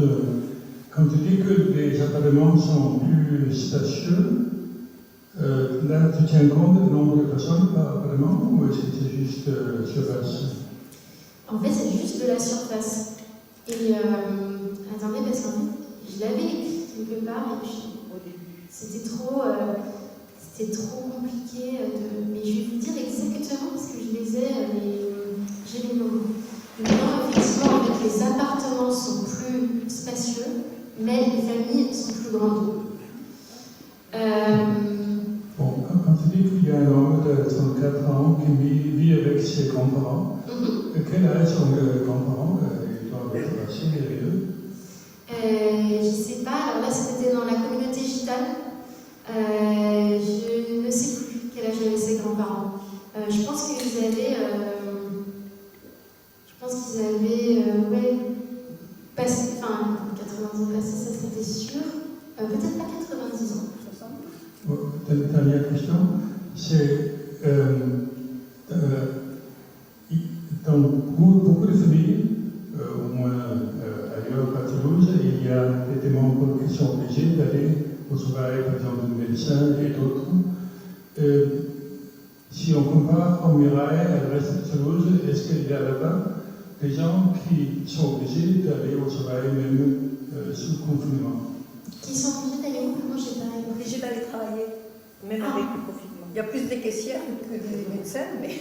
Quand tu dis que les appartements sont plus spacieux, là tu tiens compte du nombre de personnes par appartement ou est-ce que c'est juste surface? En fait, c'est juste de la surface. Et attendez, parce qu'en fait, je l'avais écrit quelque part et puis c'était trop compliqué mais je vais vous dire exactement parce que je les ai, j'ai les noms. Non, effectivement, en fait, les appartements sont plus spacieux, mais les familles sont plus grandes. Bon, quand tu dis qu'il y a un homme de 34 ans qui vit avec ses grands-parents, quel âge sont les grands-parents? Ils doivent être assez vieux. Je ne sais pas, alors là c'était dans la communauté gitane. Je ne sais plus quel âge avaient ses grands-parents. Je pense qu'ils avaient. Passé. Enfin, 90 ans passés, ça c'était sûr. Peut-être pas 90 ans. 60. Dernière question. C'est. Dans beaucoup de familles, au moins ailleurs à Toulouse, il y a des membres qui sont obligés d'aller au travail, par exemple, de médecins et d'autres. Si on compare en Mireille à le reste de Toulouse, est-ce qu'il y a là-bas des gens qui sont obligés d'aller au travail même sous confinement? Qui sont obligés d'aller où? Moi, j'ai pas obligés d'aller travailler, même avec le confinement. Il y a plus des caissières que des médecins, mais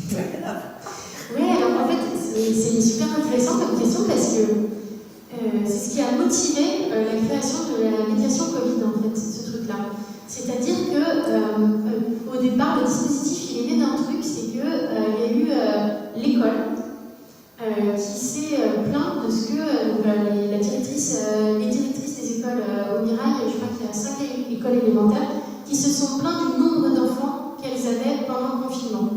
c'est pas grave. Oui, alors en fait, c'est super intéressant comme question parce que c'est ce qui a motivé la création de la médiation Covid, en fait, ce truc-là. C'est-à-dire que au départ, le dispositif il est né d'un truc, c'est qu'il y a eu l'école qui s'est plainte de ce que les directrices des écoles au Mirail, je crois qu'il y a 5 écoles élémentaires, qui se sont plaintes du nombre d'enfants qu'elles avaient pendant le confinement.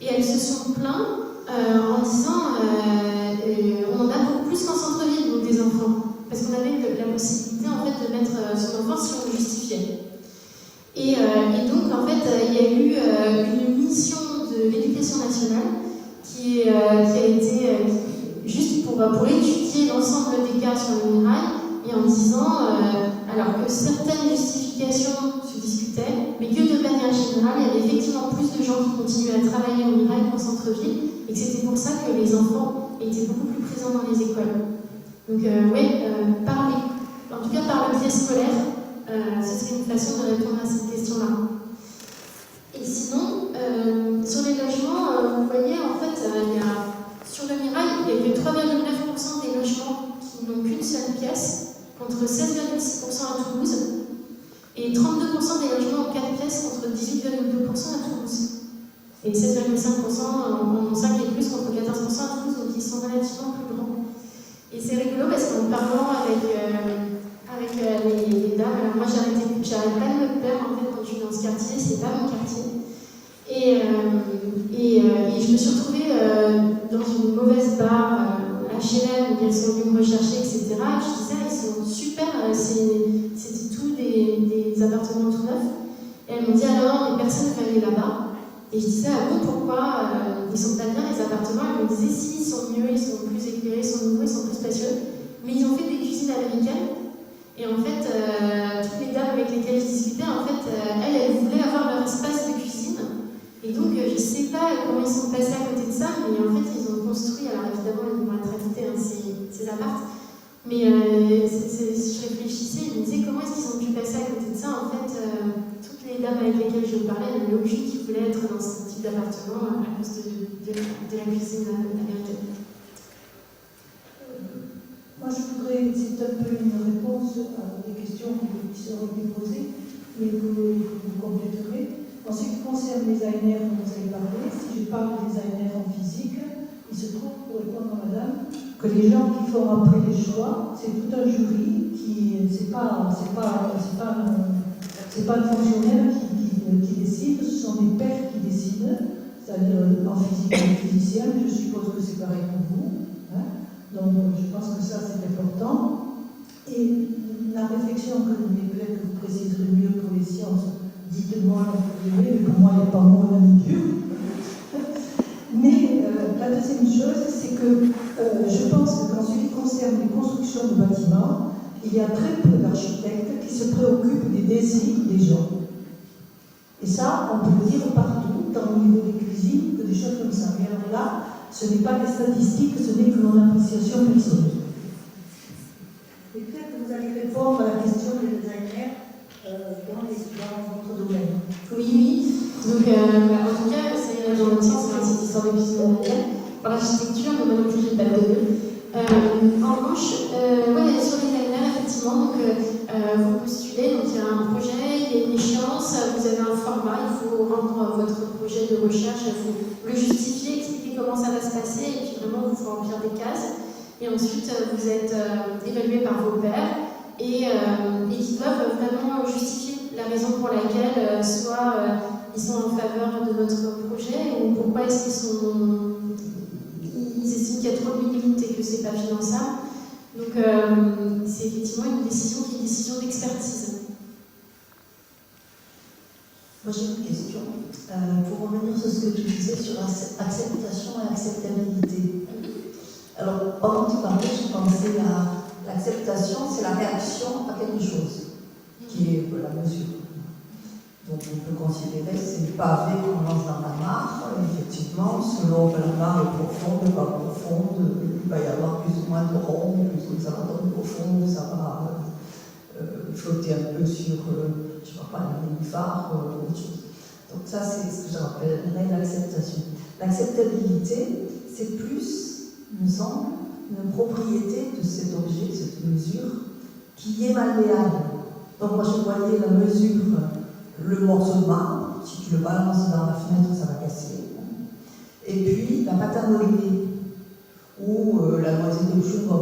Et elles se sont plaintes en disant on en a beaucoup plus qu'en centre-ville, donc des enfants. Parce qu'on avait la possibilité en fait, de mettre son enfant si on le justifiait. Et donc en fait, il y a eu une mission de l'éducation nationale qui a été juste pour étudier l'ensemble des cas sur le Mirail et en disant alors que certaines justifications se discutaient, mais que de manière générale, il y avait effectivement plus de gens qui continuaient à travailler au Mirail qu'en centre-ville et que c'était pour ça que les enfants étaient beaucoup plus présents dans les écoles. Donc en tout cas par le biais scolaire, ce serait une façon de répondre à cette question-là. Et sinon, sur les logements, vous voyez, en fait, sur le Mirail, il y avait 3,9% des logements qui n'ont qu'une seule pièce, contre 16,6% à Toulouse, et 32% des logements en 4 pièces, contre 18,2% à Toulouse. Et 16,5% en 5 et plus, contre 14% à Toulouse, donc ils sont relativement plus grands. Et c'est rigolo parce qu'en parlant avec les dames, alors moi j'arrête pas de me perdre en fait quand je suis dans ce quartier, c'est pas mon quartier. Et je me suis retrouvée dans une mauvaise barre HLM où elles sont venues me rechercher, etc. Et je disais, c'était tous des appartements tout neufs. Et elles m'ont dit alors, mais personne ne veut aller là-bas. Et je disais, ah bon, pourquoi ils sont pas bien les appartements? Elles me disaient, si, ils sont mieux, ils sont plus éclairés, ils sont nouveaux, ils sont plus spacieux. Mais ils ont fait des cuisines américaines. Et en fait, toutes les dames avec lesquelles je discutais, en fait, elles voulaient avoir leur espace de cuisine. Et donc, je ne sais pas comment ils sont passés à côté de ça, mais en fait, ils ont construit, alors évidemment, ils vont être habités, hein, ces apparts. Mais je réfléchissais, je me disais, comment est-ce qu'ils ont pu passer à côté de ça? En fait, toutes les dames avec lesquelles je parlais avaient aucune qui voulait être dans ce type d'appartement à cause de la cuisine américaine. Moi, je voudrais, c'est un peu une réponse à des questions qui seront posées, mais que vous compléterez. En ce qui concerne les ANR dont vous avez parlé, si je parle des ANR en physique, il se trouve, pour répondre à madame, que les gens qui font après les choix, c'est tout un jury qui, c'est pas un fonctionnaire qui décide, ce sont des pairs qui décident, c'est-à-dire en physique et physicien, je suppose que c'est pareil pour vous. Hein. Donc je pense que ça c'est important. Et la réflexion que vous préciserez mieux pour les sciences, dites-moi, mais pour moi il n'y a pas moins d'ambiguë. Mais la deuxième chose, c'est que je pense qu'en ce qui concerne les constructions de bâtiments, il y a très peu d'architectes qui se préoccupent des désirs des gens. Et ça, on peut le dire partout, dans le niveau des cuisines, des choses comme ça. Mais alors là, ce n'est pas des statistiques, ce n'est que mon appréciation personnelle. Et peut-être que vous allez répondre à la question des designers dans votre domaine. Oui. Donc, en tout cas, c'est cette histoire de cuisine américaine. Pour l'architecture, mais moi non plus, je n'ai pas de données. En revanche, ouais, sur les designers, effectivement, donc, vous postulez, donc il y a un projet, il y a une échéance, vous avez un format, il faut rendre votre projet de recherche, il faut le justifier, expliquer comment ça va se passer, et puis vraiment, vous faut remplir des cases. Et ensuite, vous êtes évalué par vos pairs, et qui doivent vraiment justifier la raison pour laquelle soit ils sont en faveur de votre projet, ou pourquoi est-ce qu'ils estiment qu'il y a trop de limites et que c'est pas finançable. Donc c'est effectivement une décision qui est une décision d'expertise. Moi j'ai une question. Pour revenir sur ce que tu disais sur acceptation et acceptabilité. Alors, pendant que tu parlais, je pensais à l'acceptation, c'est la réaction à quelque chose, qui est la mesure. Donc on peut considérer que c'est le pavé qu'on lance dans la mare. Effectivement, selon que la mare est profonde ou pas profonde, il va y avoir plus ou moins de ronds, plus que ça va tomber profond, ça va flotter un peu sur, je ne sais pas, un nénuphar ou autre chose. Donc ça, c'est ce que j'appellerais l'acceptation. L'acceptabilité, c'est plus, il me semble, une propriété de cet objet, de cette mesure, qui est malléable. Donc moi, je voyais la mesure, le morceau de marbre, si tu le balances dans la fenêtre, ça va casser. Et puis, la pâte à modeler, ou la noisette de chou, on va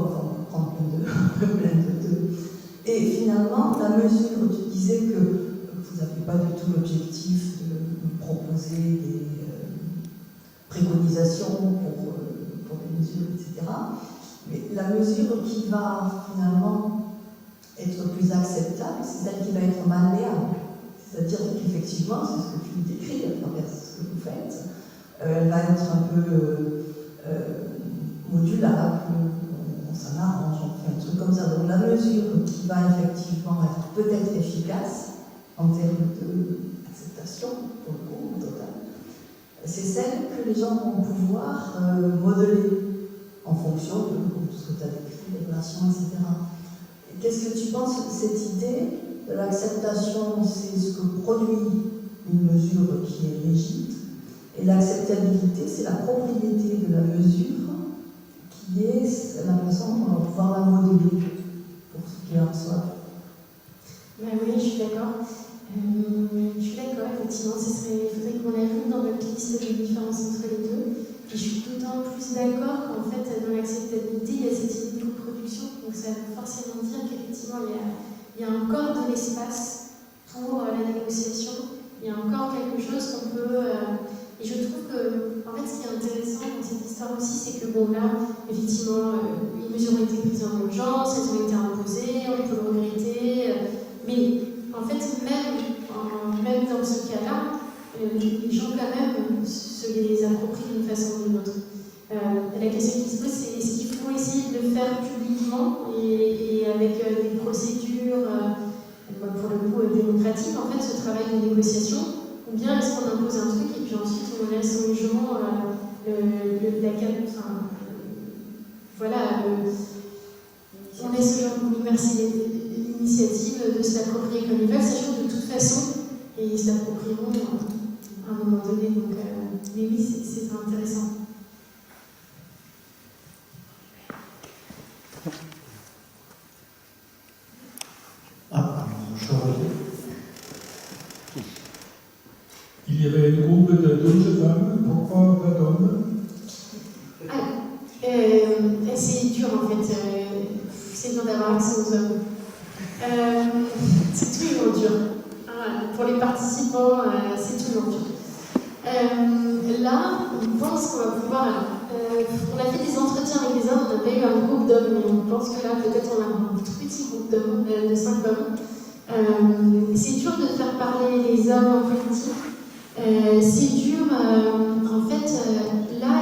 prendre plein de. Et finalement, la mesure, tu disais que vous n'avez pas du tout l'objectif de proposer des préconisations pour les mesures, etc. Mais la mesure qui va finalement être plus acceptable, c'est celle qui va être malléable. C'est-à-dire qu'effectivement, c'est ce que tu décris à travers ce que vous faites, elle va être un peu modulable, on s'en arrange, on fait un truc comme ça. Donc la mesure qui va effectivement être peut-être efficace en termes d'acceptation, pour le coup, au total, c'est celle que les gens vont pouvoir modeler en fonction de ce que tu as décrit, les relations, etc. Et qu'est-ce que tu penses de cette idée de l'acceptation? C'est ce que produit une mesure qui est rigide, et l'acceptabilité, c'est la propriété de la mesure qui est la façon dont on va pouvoir la modeler pour ce qui en soit. Ben oui, je suis d'accord. Effectivement, il faudrait qu'on ajoute dans notre liste de différences entre les deux. Et je suis d'autant plus d'accord qu'en fait, dans l'acceptabilité, il y a cette idée de coproduction. Donc ça veut forcément dire qu'effectivement, il y a encore de l'espace pour la négociation. Il y a encore quelque chose qu'on peut... et je trouve que, en fait, ce qui est intéressant dans cette histoire aussi, c'est que, bon, là, effectivement, les mesures ont été prises en urgence, elles ont été imposées, on peut le regretter, jugement et avec des procédures, pour le coup, démocratiques, en fait, ce travail de négociation, ou bien est-ce qu'on impose un truc et puis ensuite on laisse au jugement on laisse aux gens l'initiative de se l'approprier comme ils veulent, sachant que de toute façon, ils se l'approprieront à un moment donné. Donc, mais oui, c'est intéressant. Il y avait un groupe de 12 femmes, pourquoi pas d'hommes? C'est dur en fait, c'est dur d'avoir accès aux hommes. C'est toujours dur. Pour les participants, c'est toujours dur. Là, on pense qu'on va pouvoir. On a fait des entretiens avec des hommes, on n'a pas eu un groupe d'hommes, mais on pense que là, peut-être on a un tout petit groupe d'hommes, de 5 hommes. C'est dur de faire parler les hommes en politique. C'est dur, en fait, là,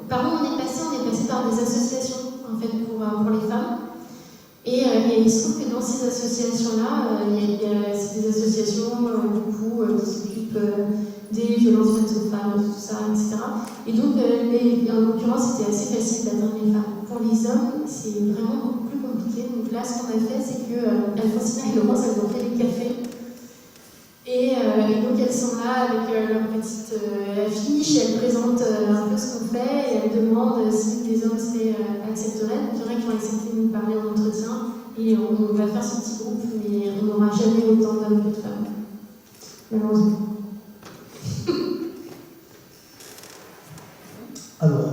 par où on est passé par des associations, en fait, pour les femmes. Et il se trouve que dans ces associations-là, c'est des associations, du coup, qui s'occupent des violences faites aux femmes, tout ça, etc. Et donc, en l'occurrence, c'était assez facile d'atteindre les femmes. Pour les hommes, c'est vraiment beaucoup plus compliqué. Donc là, ce qu'on a fait, c'est qu'Alfonsina et Laurence, elles ont fait des cafés. Et donc elles sont là avec leur petite affiche, elles présentent un peu ce qu'on fait et elles demandent si les hommes accepteraient. Il y en a qui ont accepté de nous parler en entretien et on va faire ce petit groupe, mais on n'aura jamais autant d'hommes que de femmes, malheureusement. Alors,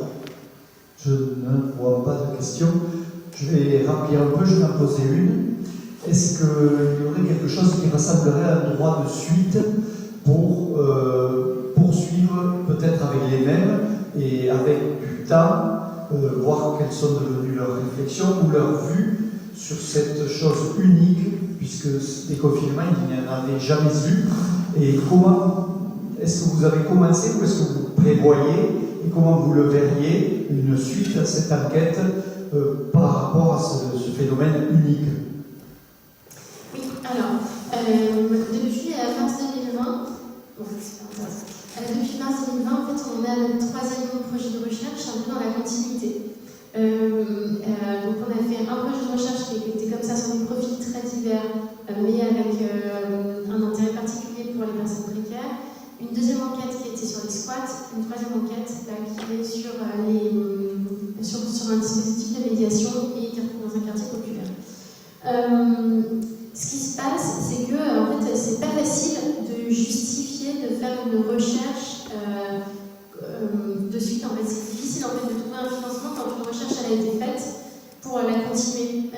je ne vois pas de questions. Je vais remplir un peu, je vais en poser une. Est-ce qu'il y aurait quelque chose qui rassemblerait un droit de suite pour poursuivre peut-être avec les mêmes et avec du temps, voir quelles sont devenues leurs réflexions ou leurs vues sur cette chose unique, puisque des confinements, il n'y en avait jamais eu. Et comment est-ce que vous avez commencé ou est-ce que vous prévoyez et comment vous le verriez, une suite à cette enquête par rapport à ce phénomène unique? Alors, depuis mars 2020, depuis mars 2020, en fait, on a notre 3e projet de recherche, un peu dans la continuité. Donc, on a fait un projet de recherche qui était comme ça, sur des profils très divers, mais avec un intérêt particulier pour les personnes précaires. Une deuxième enquête qui était sur les squats, une troisième enquête qui est sur un dispositif de médiation et dans un quartier populaire. Ce qui se passe, c'est que en fait, c'est pas facile de justifier de faire une recherche de suite. En fait, c'est difficile en fait de trouver un financement quand une recherche elle a été faite pour la continuer.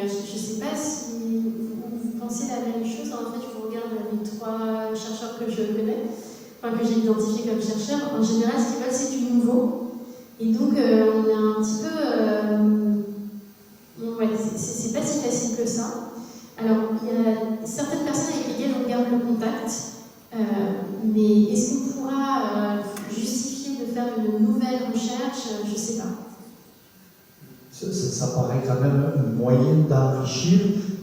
Je sais pas si vous pensez la même chose. En fait, je vous regarde les 3 chercheurs que je connais, enfin que j'ai identifiés comme chercheurs. En général, ce qu'ils veulent, c'est du nouveau. Et donc, on est un petit peu c'est pas si facile que ça. Alors, il y a certaines personnes avec lesquelles on garde le contact, mais est-ce qu'on pourra justifier de faire une nouvelle recherche? Je ne sais pas. Ça paraît quand même un moyen d'enrichir,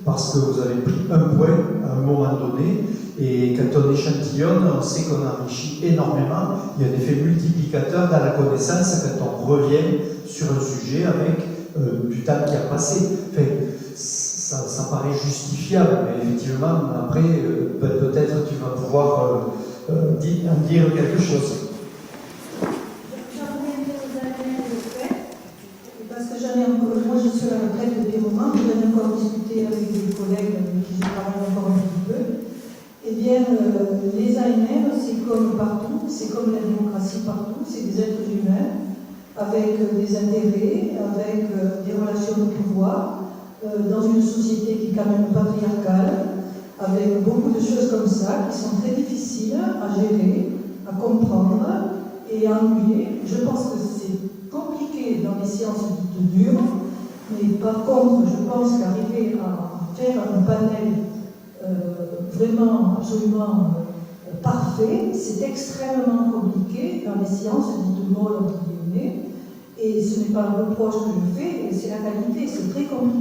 parce que vous avez pris un point à un moment donné, et quand on échantillonne, on sait qu'on enrichit énormément. Il y a un effet multiplicateur dans la connaissance quand on revient sur un sujet avec du temps qui a passé. Enfin, ça paraît justifiable, mais effectivement, après, peut-être tu vas pouvoir en dire quelque chose. Parce que j'en ai encore, moi je suis à la retraite depuis un moment, mais j'en ai encore discuté avec des collègues avec qui je travaille encore un petit peu. Eh bien, les AMR, c'est comme partout, c'est comme la démocratie partout, c'est des êtres humains avec des intérêts, avec des relations de pouvoir, dans une société qui est quand même patriarcale, avec beaucoup de choses comme ça qui sont très difficiles à gérer, à comprendre et à ennuyer. Je pense que c'est compliqué dans les sciences dites dures, mais par contre, je pense qu'arriver à faire un panel vraiment absolument parfait, c'est extrêmement compliqué dans les sciences dites molles, entre guillemets, et ce n'est pas un reproche que je fais, c'est la qualité, c'est très compliqué.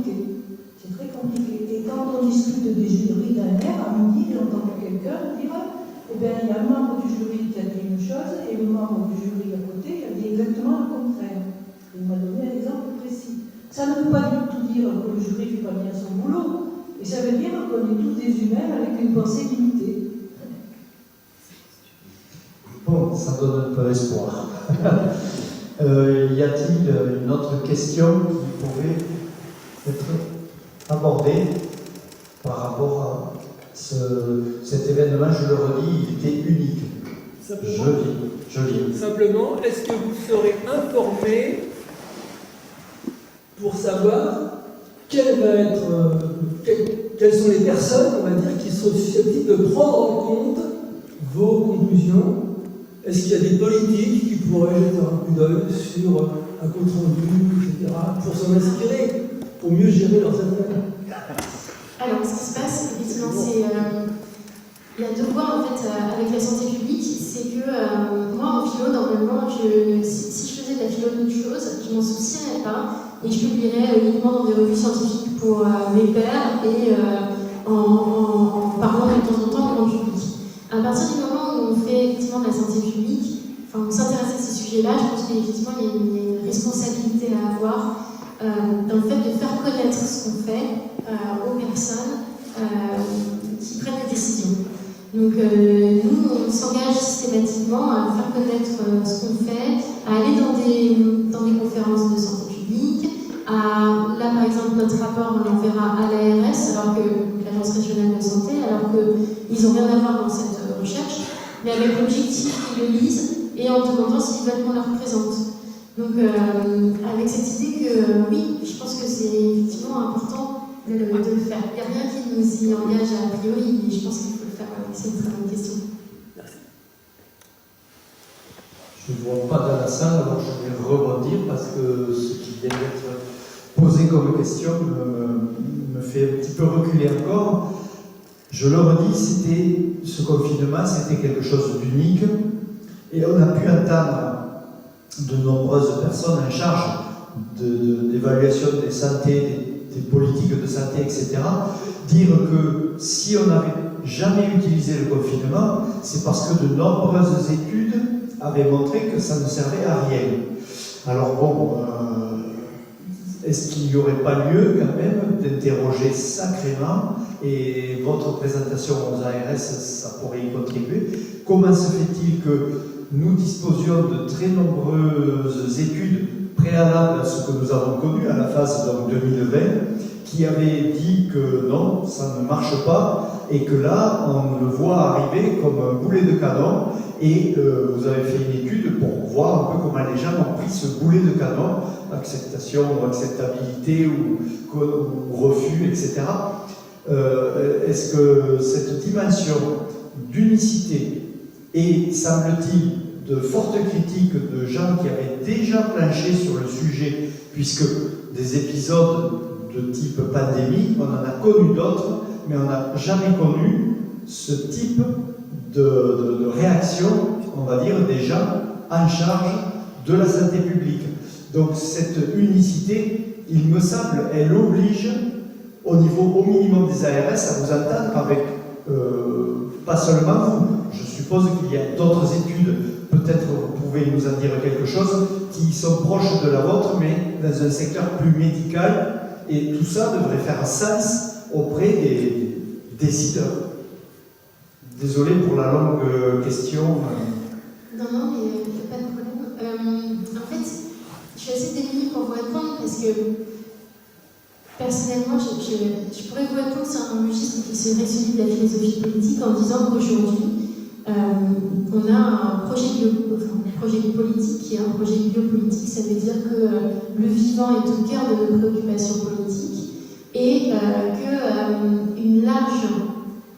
il y a un membre du jury qui a dit une chose et le membre du jury à côté a dit exactement le contraire. Il m'a donné un exemple précis. Ça ne veut pas du tout dire que le jury ne fait pas bien son boulot, et ça veut dire qu'on est tous des humains avec une pensée limitée. Bon, ça donne un peu d'espoir. Y a-t-il une autre question qui pourrait être abordée par rapport à cet événement? Je le redis, il était unique. Joli. Simplement, est-ce que vous serez informé pour savoir quelles sont les personnes, on va dire, qui sont susceptibles de prendre en compte vos conclusions? Est-ce qu'il y a des politiques qui pourraient jeter un coup d'œil sur un compte rendu, etc., pour s'en inspirer, pour mieux gérer leurs affaires? Alors, ce qui se passe, effectivement, c'est. Il y a deux voies, en fait, avec la santé publique. C'est que moi, en philo, normalement, si je faisais de la philo d'autre chose, je m'en soucierais pas et je publierais uniquement dans des revues scientifiques pour mes pairs et en parlant de temps en temps au grand public. À partir du moment où on fait effectivement de la santé publique, enfin, on s'intéresse à ces sujets-là, je pense qu'effectivement, il y a une responsabilité à avoir dans le fait de faire connaître ce qu'on fait aux personnes qui prennent des décisions. Donc nous, on s'engage systématiquement à faire connaître ce qu'on fait, à aller dans des conférences de santé publique. Là, par exemple, notre rapport, on l'enverra à l'ARS, alors que l'Agence régionale de santé, alors qu'ils n'ont rien à voir dans cette recherche, mais avec l'objectif qu'ils le lisent et en demandant s'ils veulent qu'on leur présente. Donc, avec cette idée que oui, je pense que c'est effectivement important de le faire. Il n'y a rien qui nous y engage a priori, mais je pense qu'il faut le faire. C'est une très bonne question. Merci. Je ne vois pas dans la salle, alors je vais rebondir parce que ce qui vient d'être posé comme question me fait un petit peu reculer encore. Je le redis, ce confinement, c'était quelque chose d'unique et on a pu entendre de nombreuses personnes en charge d'évaluation des santé, des politiques de santé, etc., dire que si on n'avait jamais utilisé le confinement, c'est parce que de nombreuses études avaient montré que ça ne servait à rien. Alors bon, est-ce qu'il n'y aurait pas lieu quand même d'interroger sacrément, et votre présentation aux ARS, ça pourrait y contribuer, comment se fait-il que nous disposions de très nombreuses études préalables à ce que nous avons connu à la phase donc 2020, qui avaient dit que non, ça ne marche pas, et que là, on le voit arriver comme un boulet de canon, et vous avez fait une étude pour voir un peu comment les gens ont pris ce boulet de canon, acceptation ou acceptabilité ou refus, etc. Est-ce que cette dimension d'unicité et, semble-t-il, de fortes critiques de gens qui avaient déjà planché sur le sujet, puisque des épisodes de type pandémie, on en a connu d'autres, mais on n'a jamais connu ce type de réaction, on va dire, des gens en charge de la santé publique. Donc cette unicité, il me semble, elle oblige au minimum des ARS à vous entendre avec, pas seulement vous. Je suppose qu'il y a d'autres études, peut-être vous pouvez nous en dire quelque chose, qui sont proches de la vôtre, mais dans un secteur plus médical, et tout ça devrait faire sens auprès des décideurs. Désolé pour la longue question. Non, mais il n'y a pas de problème. En fait, je suis assez démunie pour vous répondre parce que personnellement, je pourrais vous répondre sur un registre qui serait celui de la philosophie politique en disant qu'aujourd'hui, on a un projet politique qui est un projet biopolitique. Ça veut dire que le vivant est au cœur de nos préoccupations politiques et qu'une large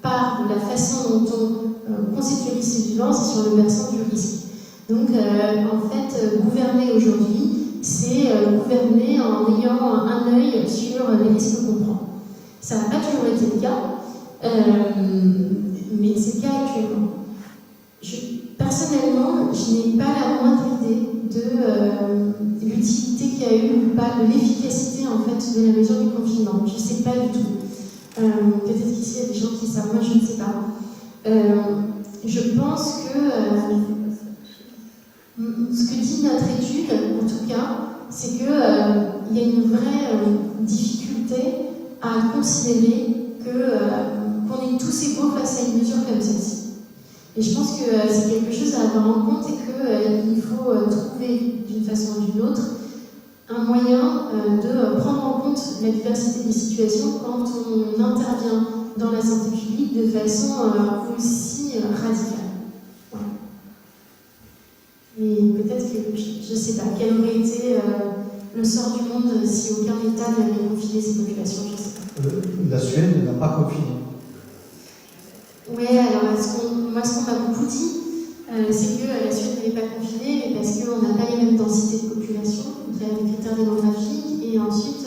part de la façon dont on conceptualise ce vivant, c'est sur le versant du risque. Donc, en fait, gouverner aujourd'hui, c'est gouverner en ayant un œil sur les risques qu'on prend. Ça n'a pas toujours été le cas, mais c'est le cas actuellement. Personnellement, je n'ai pas la moindre idée de l'utilité qu'il y a eu ou pas, de l'efficacité en fait de la mesure du confinement. Je ne sais pas du tout. Peut-être qu'ici il y a des gens qui savent, moi je ne sais pas. je pense que ce que dit notre étude, en tout cas, c'est qu'il y a une vraie difficulté à considérer qu'on est tous égaux face à une mesure comme celle-ci. Et je pense que c'est quelque chose à avoir en compte et qu'il faut trouver d'une façon ou d'une autre un moyen de prendre en compte la diversité des situations quand on intervient dans la santé publique de façon aussi radicale. Voilà. Mais peut-être que, je ne sais pas, quel aurait été le sort du monde si aucun État n'avait confiné ses populations, je ne sais pas. La Suède n'a pas confiné. Oui, alors moi ce qu'on m'a beaucoup dit, c'est que la Suède n'avait pas confiné, mais parce qu'on n'a pas les mêmes densités de population, donc il y a des critères démographiques, et ensuite,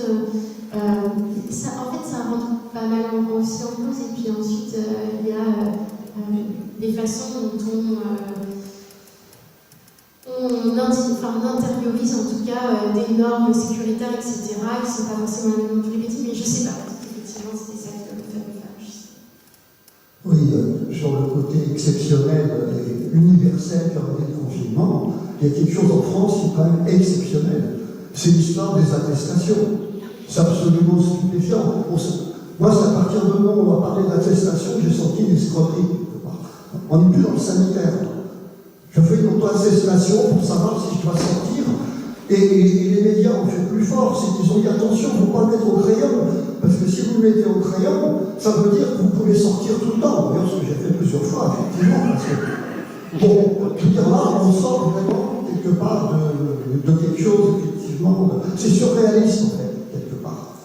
ça rentre pas mal aussi en cause, et puis ensuite, il y a des façons dont on intériorise en tout cas des normes sécuritaires, etc., qui ne sont pas forcément les mêmes dans tous les pays, mais je ne sais pas, effectivement, c'était ça que le fameux faire. Oui, sur le côté exceptionnel et universel permet le confinement, il y a quelque chose en France qui est quand même exceptionnel. C'est l'histoire des attestations. C'est absolument stupéfiant. Moi, c'est à partir du moment où on va parler d'attestation que j'ai senti une escroquerie. On n'est plus dans le sanitaire. Je fais une auto-attestation pour savoir si je dois sortir. Et les médias ont fait plus fort, c'est qu'ils ont dit attention, il ne faut pas le mettre au crayon, parce que si vous le mettez au crayon, ça veut dire que vous pouvez sortir tout le temps. D'ailleurs, ce que j'ai fait plusieurs fois, effectivement, parce que, bon, tout dire là, on sort vraiment quelque part de quelque chose, effectivement, c'est surréaliste, en fait, quelque part.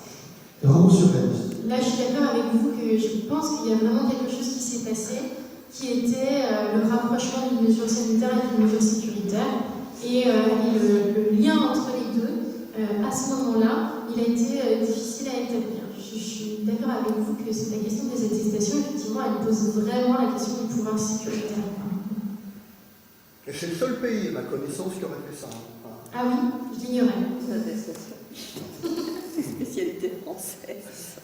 C'est vraiment surréaliste. Là, je suis d'accord avec vous que je pense qu'il y a vraiment quelque chose qui s'est passé, qui était le rapprochement d'une mesure sanitaire et d'une mesure sécuritaire. Et le lien entre les deux, à ce moment-là, il a été difficile à établir. Je suis d'accord avec vous que c'est la question des attestations, effectivement, elle pose vraiment la question du pouvoir sécuritaire. Et c'est le seul pays, à ma connaissance, qui aurait fait ça. Ah oui, je l'ignorais. L'attestation. Spécialité française.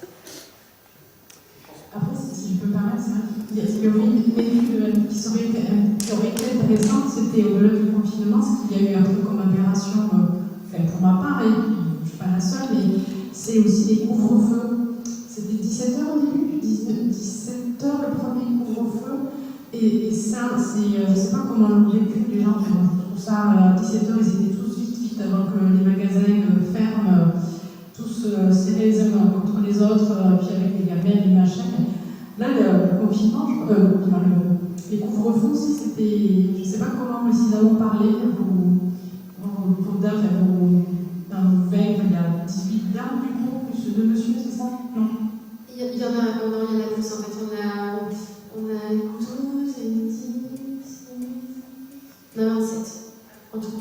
Après, si je peux permettre, il y aurait une étude qui aurait été intéressante, c'était au-delà du confinement, ce qu'il y a eu un peu comme aberration, pour ma part, et je ne suis pas la seule, mais c'est aussi les couvre-feux. C'était 17h au début, 17h le premier couvre-feu, et ça, je ne sais pas comment l'ont vécu les gens, mais je trouve ça, à 17h, ils étaient tous vite avant que les magasins ferment, tous serrés les uns contre les autres, puis avec des gamelles, des machins. Là, le confinement, les couvre-feux aussi, c'était. Je ne sais pas comment, mais s'ils en ont parlé, pour Dave, dans le veille, il y a 18 dames du coup, plus 2 monsieur, c'est ça? Non. Il y en a plus en fait. On a 12 et 10, on a 27 en tout.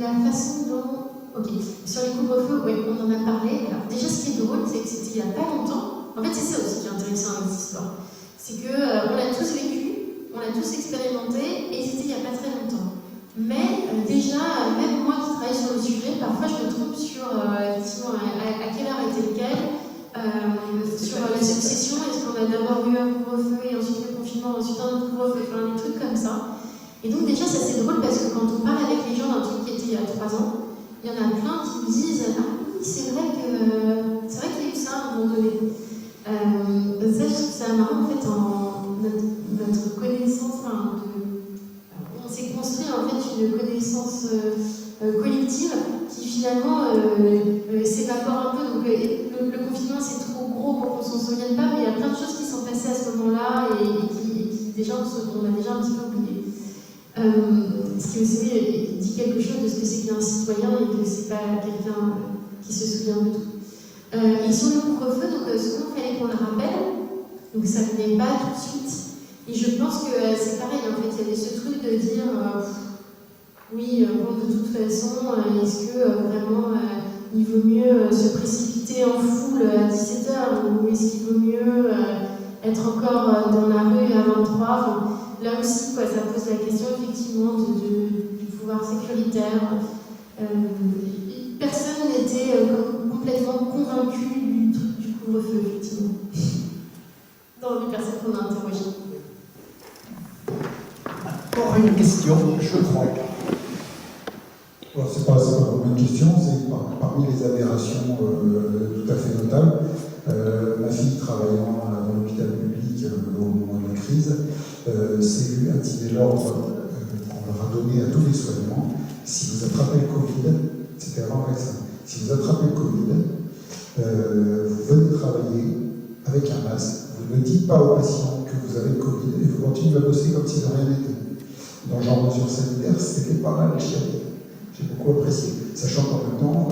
La façon dont. Ok, sur les couvre-feux, oui, on en a parlé. Alors, déjà, ce qui est drôle, c'est que c'était il n'y a pas longtemps. En fait, c'est ça aussi qui est intéressant avec cette histoire. C'est qu'on l'a tous vécu, on l'a tous expérimenté, et c'était il n'y a pas très longtemps. Mais déjà, même moi qui travaille sur le sujet, parfois je me trompe sur effectivement à quelle heure était lequel, sur la succession, est-ce qu'on a d'abord eu un couvre-feu et ensuite le confinement, ensuite un autre couvre-feu, enfin des trucs comme ça. Et donc déjà, ça c'est drôle parce que quand on parle avec les gens d'un truc qui était il y a 3 ans, il y en a plein qui me disent « Ah oui, c'est vrai qu'il y a eu ça à un moment donné ». Ça, je trouve ça marrant, en fait, notre connaissance, on s'est construit en fait une connaissance collective qui finalement s'évapore un peu. Donc le confinement c'est trop gros pour qu'on s'en souvienne pas, mais il y a plein de choses qui sont passées à ce moment-là et qui déjà on a déjà un petit peu oublié. Ce qui aussi dit quelque chose de ce que c'est qu'un citoyen et que c'est pas quelqu'un qui se souvient de tout. Et sur le couvre-feu, donc souvent il fallait qu'on le rappelle, donc ça ne venait pas tout de suite. Et je pense que c'est pareil, en fait, il y avait ce truc de dire oui, bon, de toute façon, est-ce que vraiment il vaut mieux se précipiter en foule à 17h ou est-ce qu'il vaut mieux être encore dans la rue à 23h? Enfin, là aussi, quoi, ça pose la question effectivement du pouvoir sécuritaire. Personne n'était complètement convaincu du couvre-feu, effectivement, dans les personnes qu'on a interrogées. encore une question, je crois. Alors, c'est pas vraiment une question, c'est parmi les aberrations tout à fait notables. Ma fille travaillant dans l'hôpital public au moment de la crise s'est vue intimer l'ordre qu'on leur a donné à tous les soignants: si vous attrapez le Covid, c'était avant le vaccin, si vous attrapez le Covid, vous venez travailler avec un masque, vous ne dites pas aux patients que vous avez le Covid et vous continuez à bosser comme si de rien n'était. Dans le genre de mesures sanitaires, c'était pas mal chiadé. J'ai beaucoup apprécié, sachant qu'en même temps,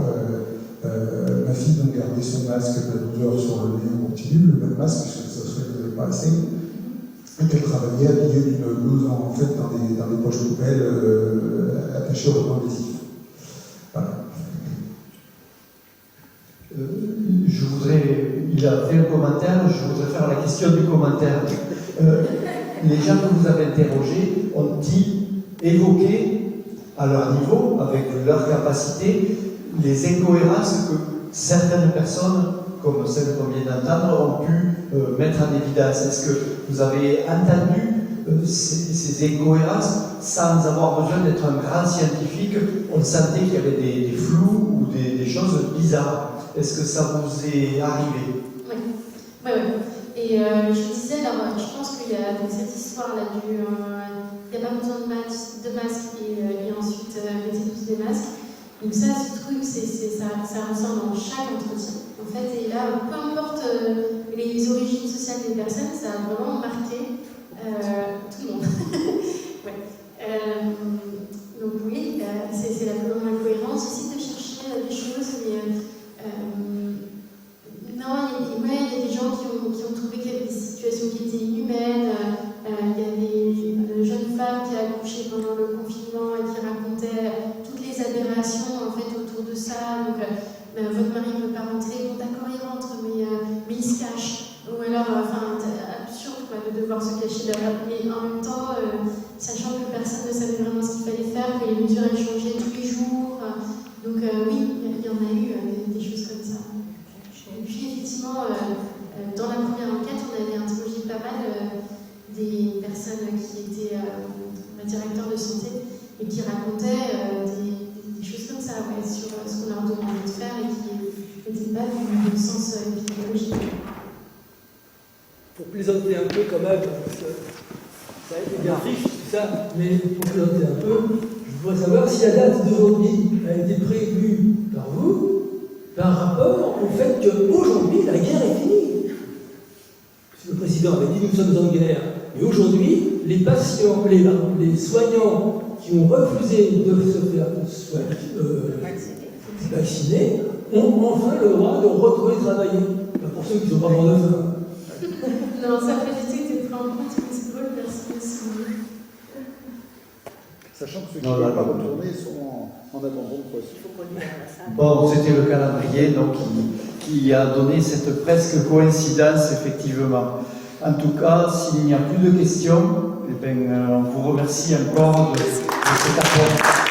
ma fille donc gardait son masque de la douleur sur le nez en continu, le même masque, puisque ça se faisait pas assez, et qu'elle travaillait habillée d'une blouse en fait dans des poches poubelles attachées au ruban adhésif. Voilà. Il a fait un commentaire, je voudrais faire la question du commentaire. Les gens que vous avez interrogés ont-ils évoqué à leur niveau, avec leur capacité, les incohérences que certaines personnes, comme celles qu'on vient d'entendre, ont pu mettre en évidence? Est-ce que vous avez entendu ces incohérences sans avoir besoin d'être un grand scientifique? On sentait qu'il y avait des flous ou des choses bizarres. Est-ce que ça vous est arrivé? Oui. Et je disais, alors, je pense qu'il y a donc, cette histoire-là du... il n'y a pas besoin de masque et ensuite mettez tous des masques. Donc ça, ce truc, ça ressort dans chaque entretien. En fait, et là, peu importe les origines sociales des personnes, ça a vraiment marqué tout le monde. Ouais. Donc oui, c'est la plus grande incohérence aussi de chercher des choses, mais non, il y a des gens qui ont trouvé qu'il y avait des situations qui étaient inhumaines. Il y avait une jeune femme qui a accouché pendant le confinement et qui racontait toutes les aberrations en fait autour de ça. Donc, votre mari ne veut pas rentrer, bon d'accord il rentre, mais il se cache. Ou alors, absurde quoi, de devoir se cacher derrière. Mais en même temps, sachant que personne ne savait vraiment ce qu'il fallait faire, que les mesures elles changeaient tous les jours. Donc oui, il y en a eu des choses comme ça. Et puis effectivement, dans la première enquête, on avait interrogé pas mal des personnes qui étaient directeurs de santé et qui racontaient des choses comme ça, ouais, sur ce qu'on leur demandait de faire et qui n'étaient pas du sens épidémiologique. Pour plaisanter un peu quand même, parce que ça a été bien riche tout ça, mais pour plaisanter un peu, je voudrais savoir si la date d'aujourd'hui a été prévue par vous par rapport au fait qu'aujourd'hui la guerre est finie. Parce que le président avait dit nous sommes en guerre, mais aujourd'hui les patients, les soignants qui ont refusé de se faire vacciner ont enfin le droit de retourner travailler. Enfin, pour ceux qui sont pas morts de faim. Non, ça n'a pas du tout été pris en compte, mais c'est drôle, merci de souligner. Sachant que ceux qui ne veulent pas retourner sont en abandon de poste. Bon, c'était le calendrier donc, qui a donné cette presque coïncidence, effectivement. En tout cas, s'il n'y a plus de questions, eh bien, on vous remercie encore de cet apport.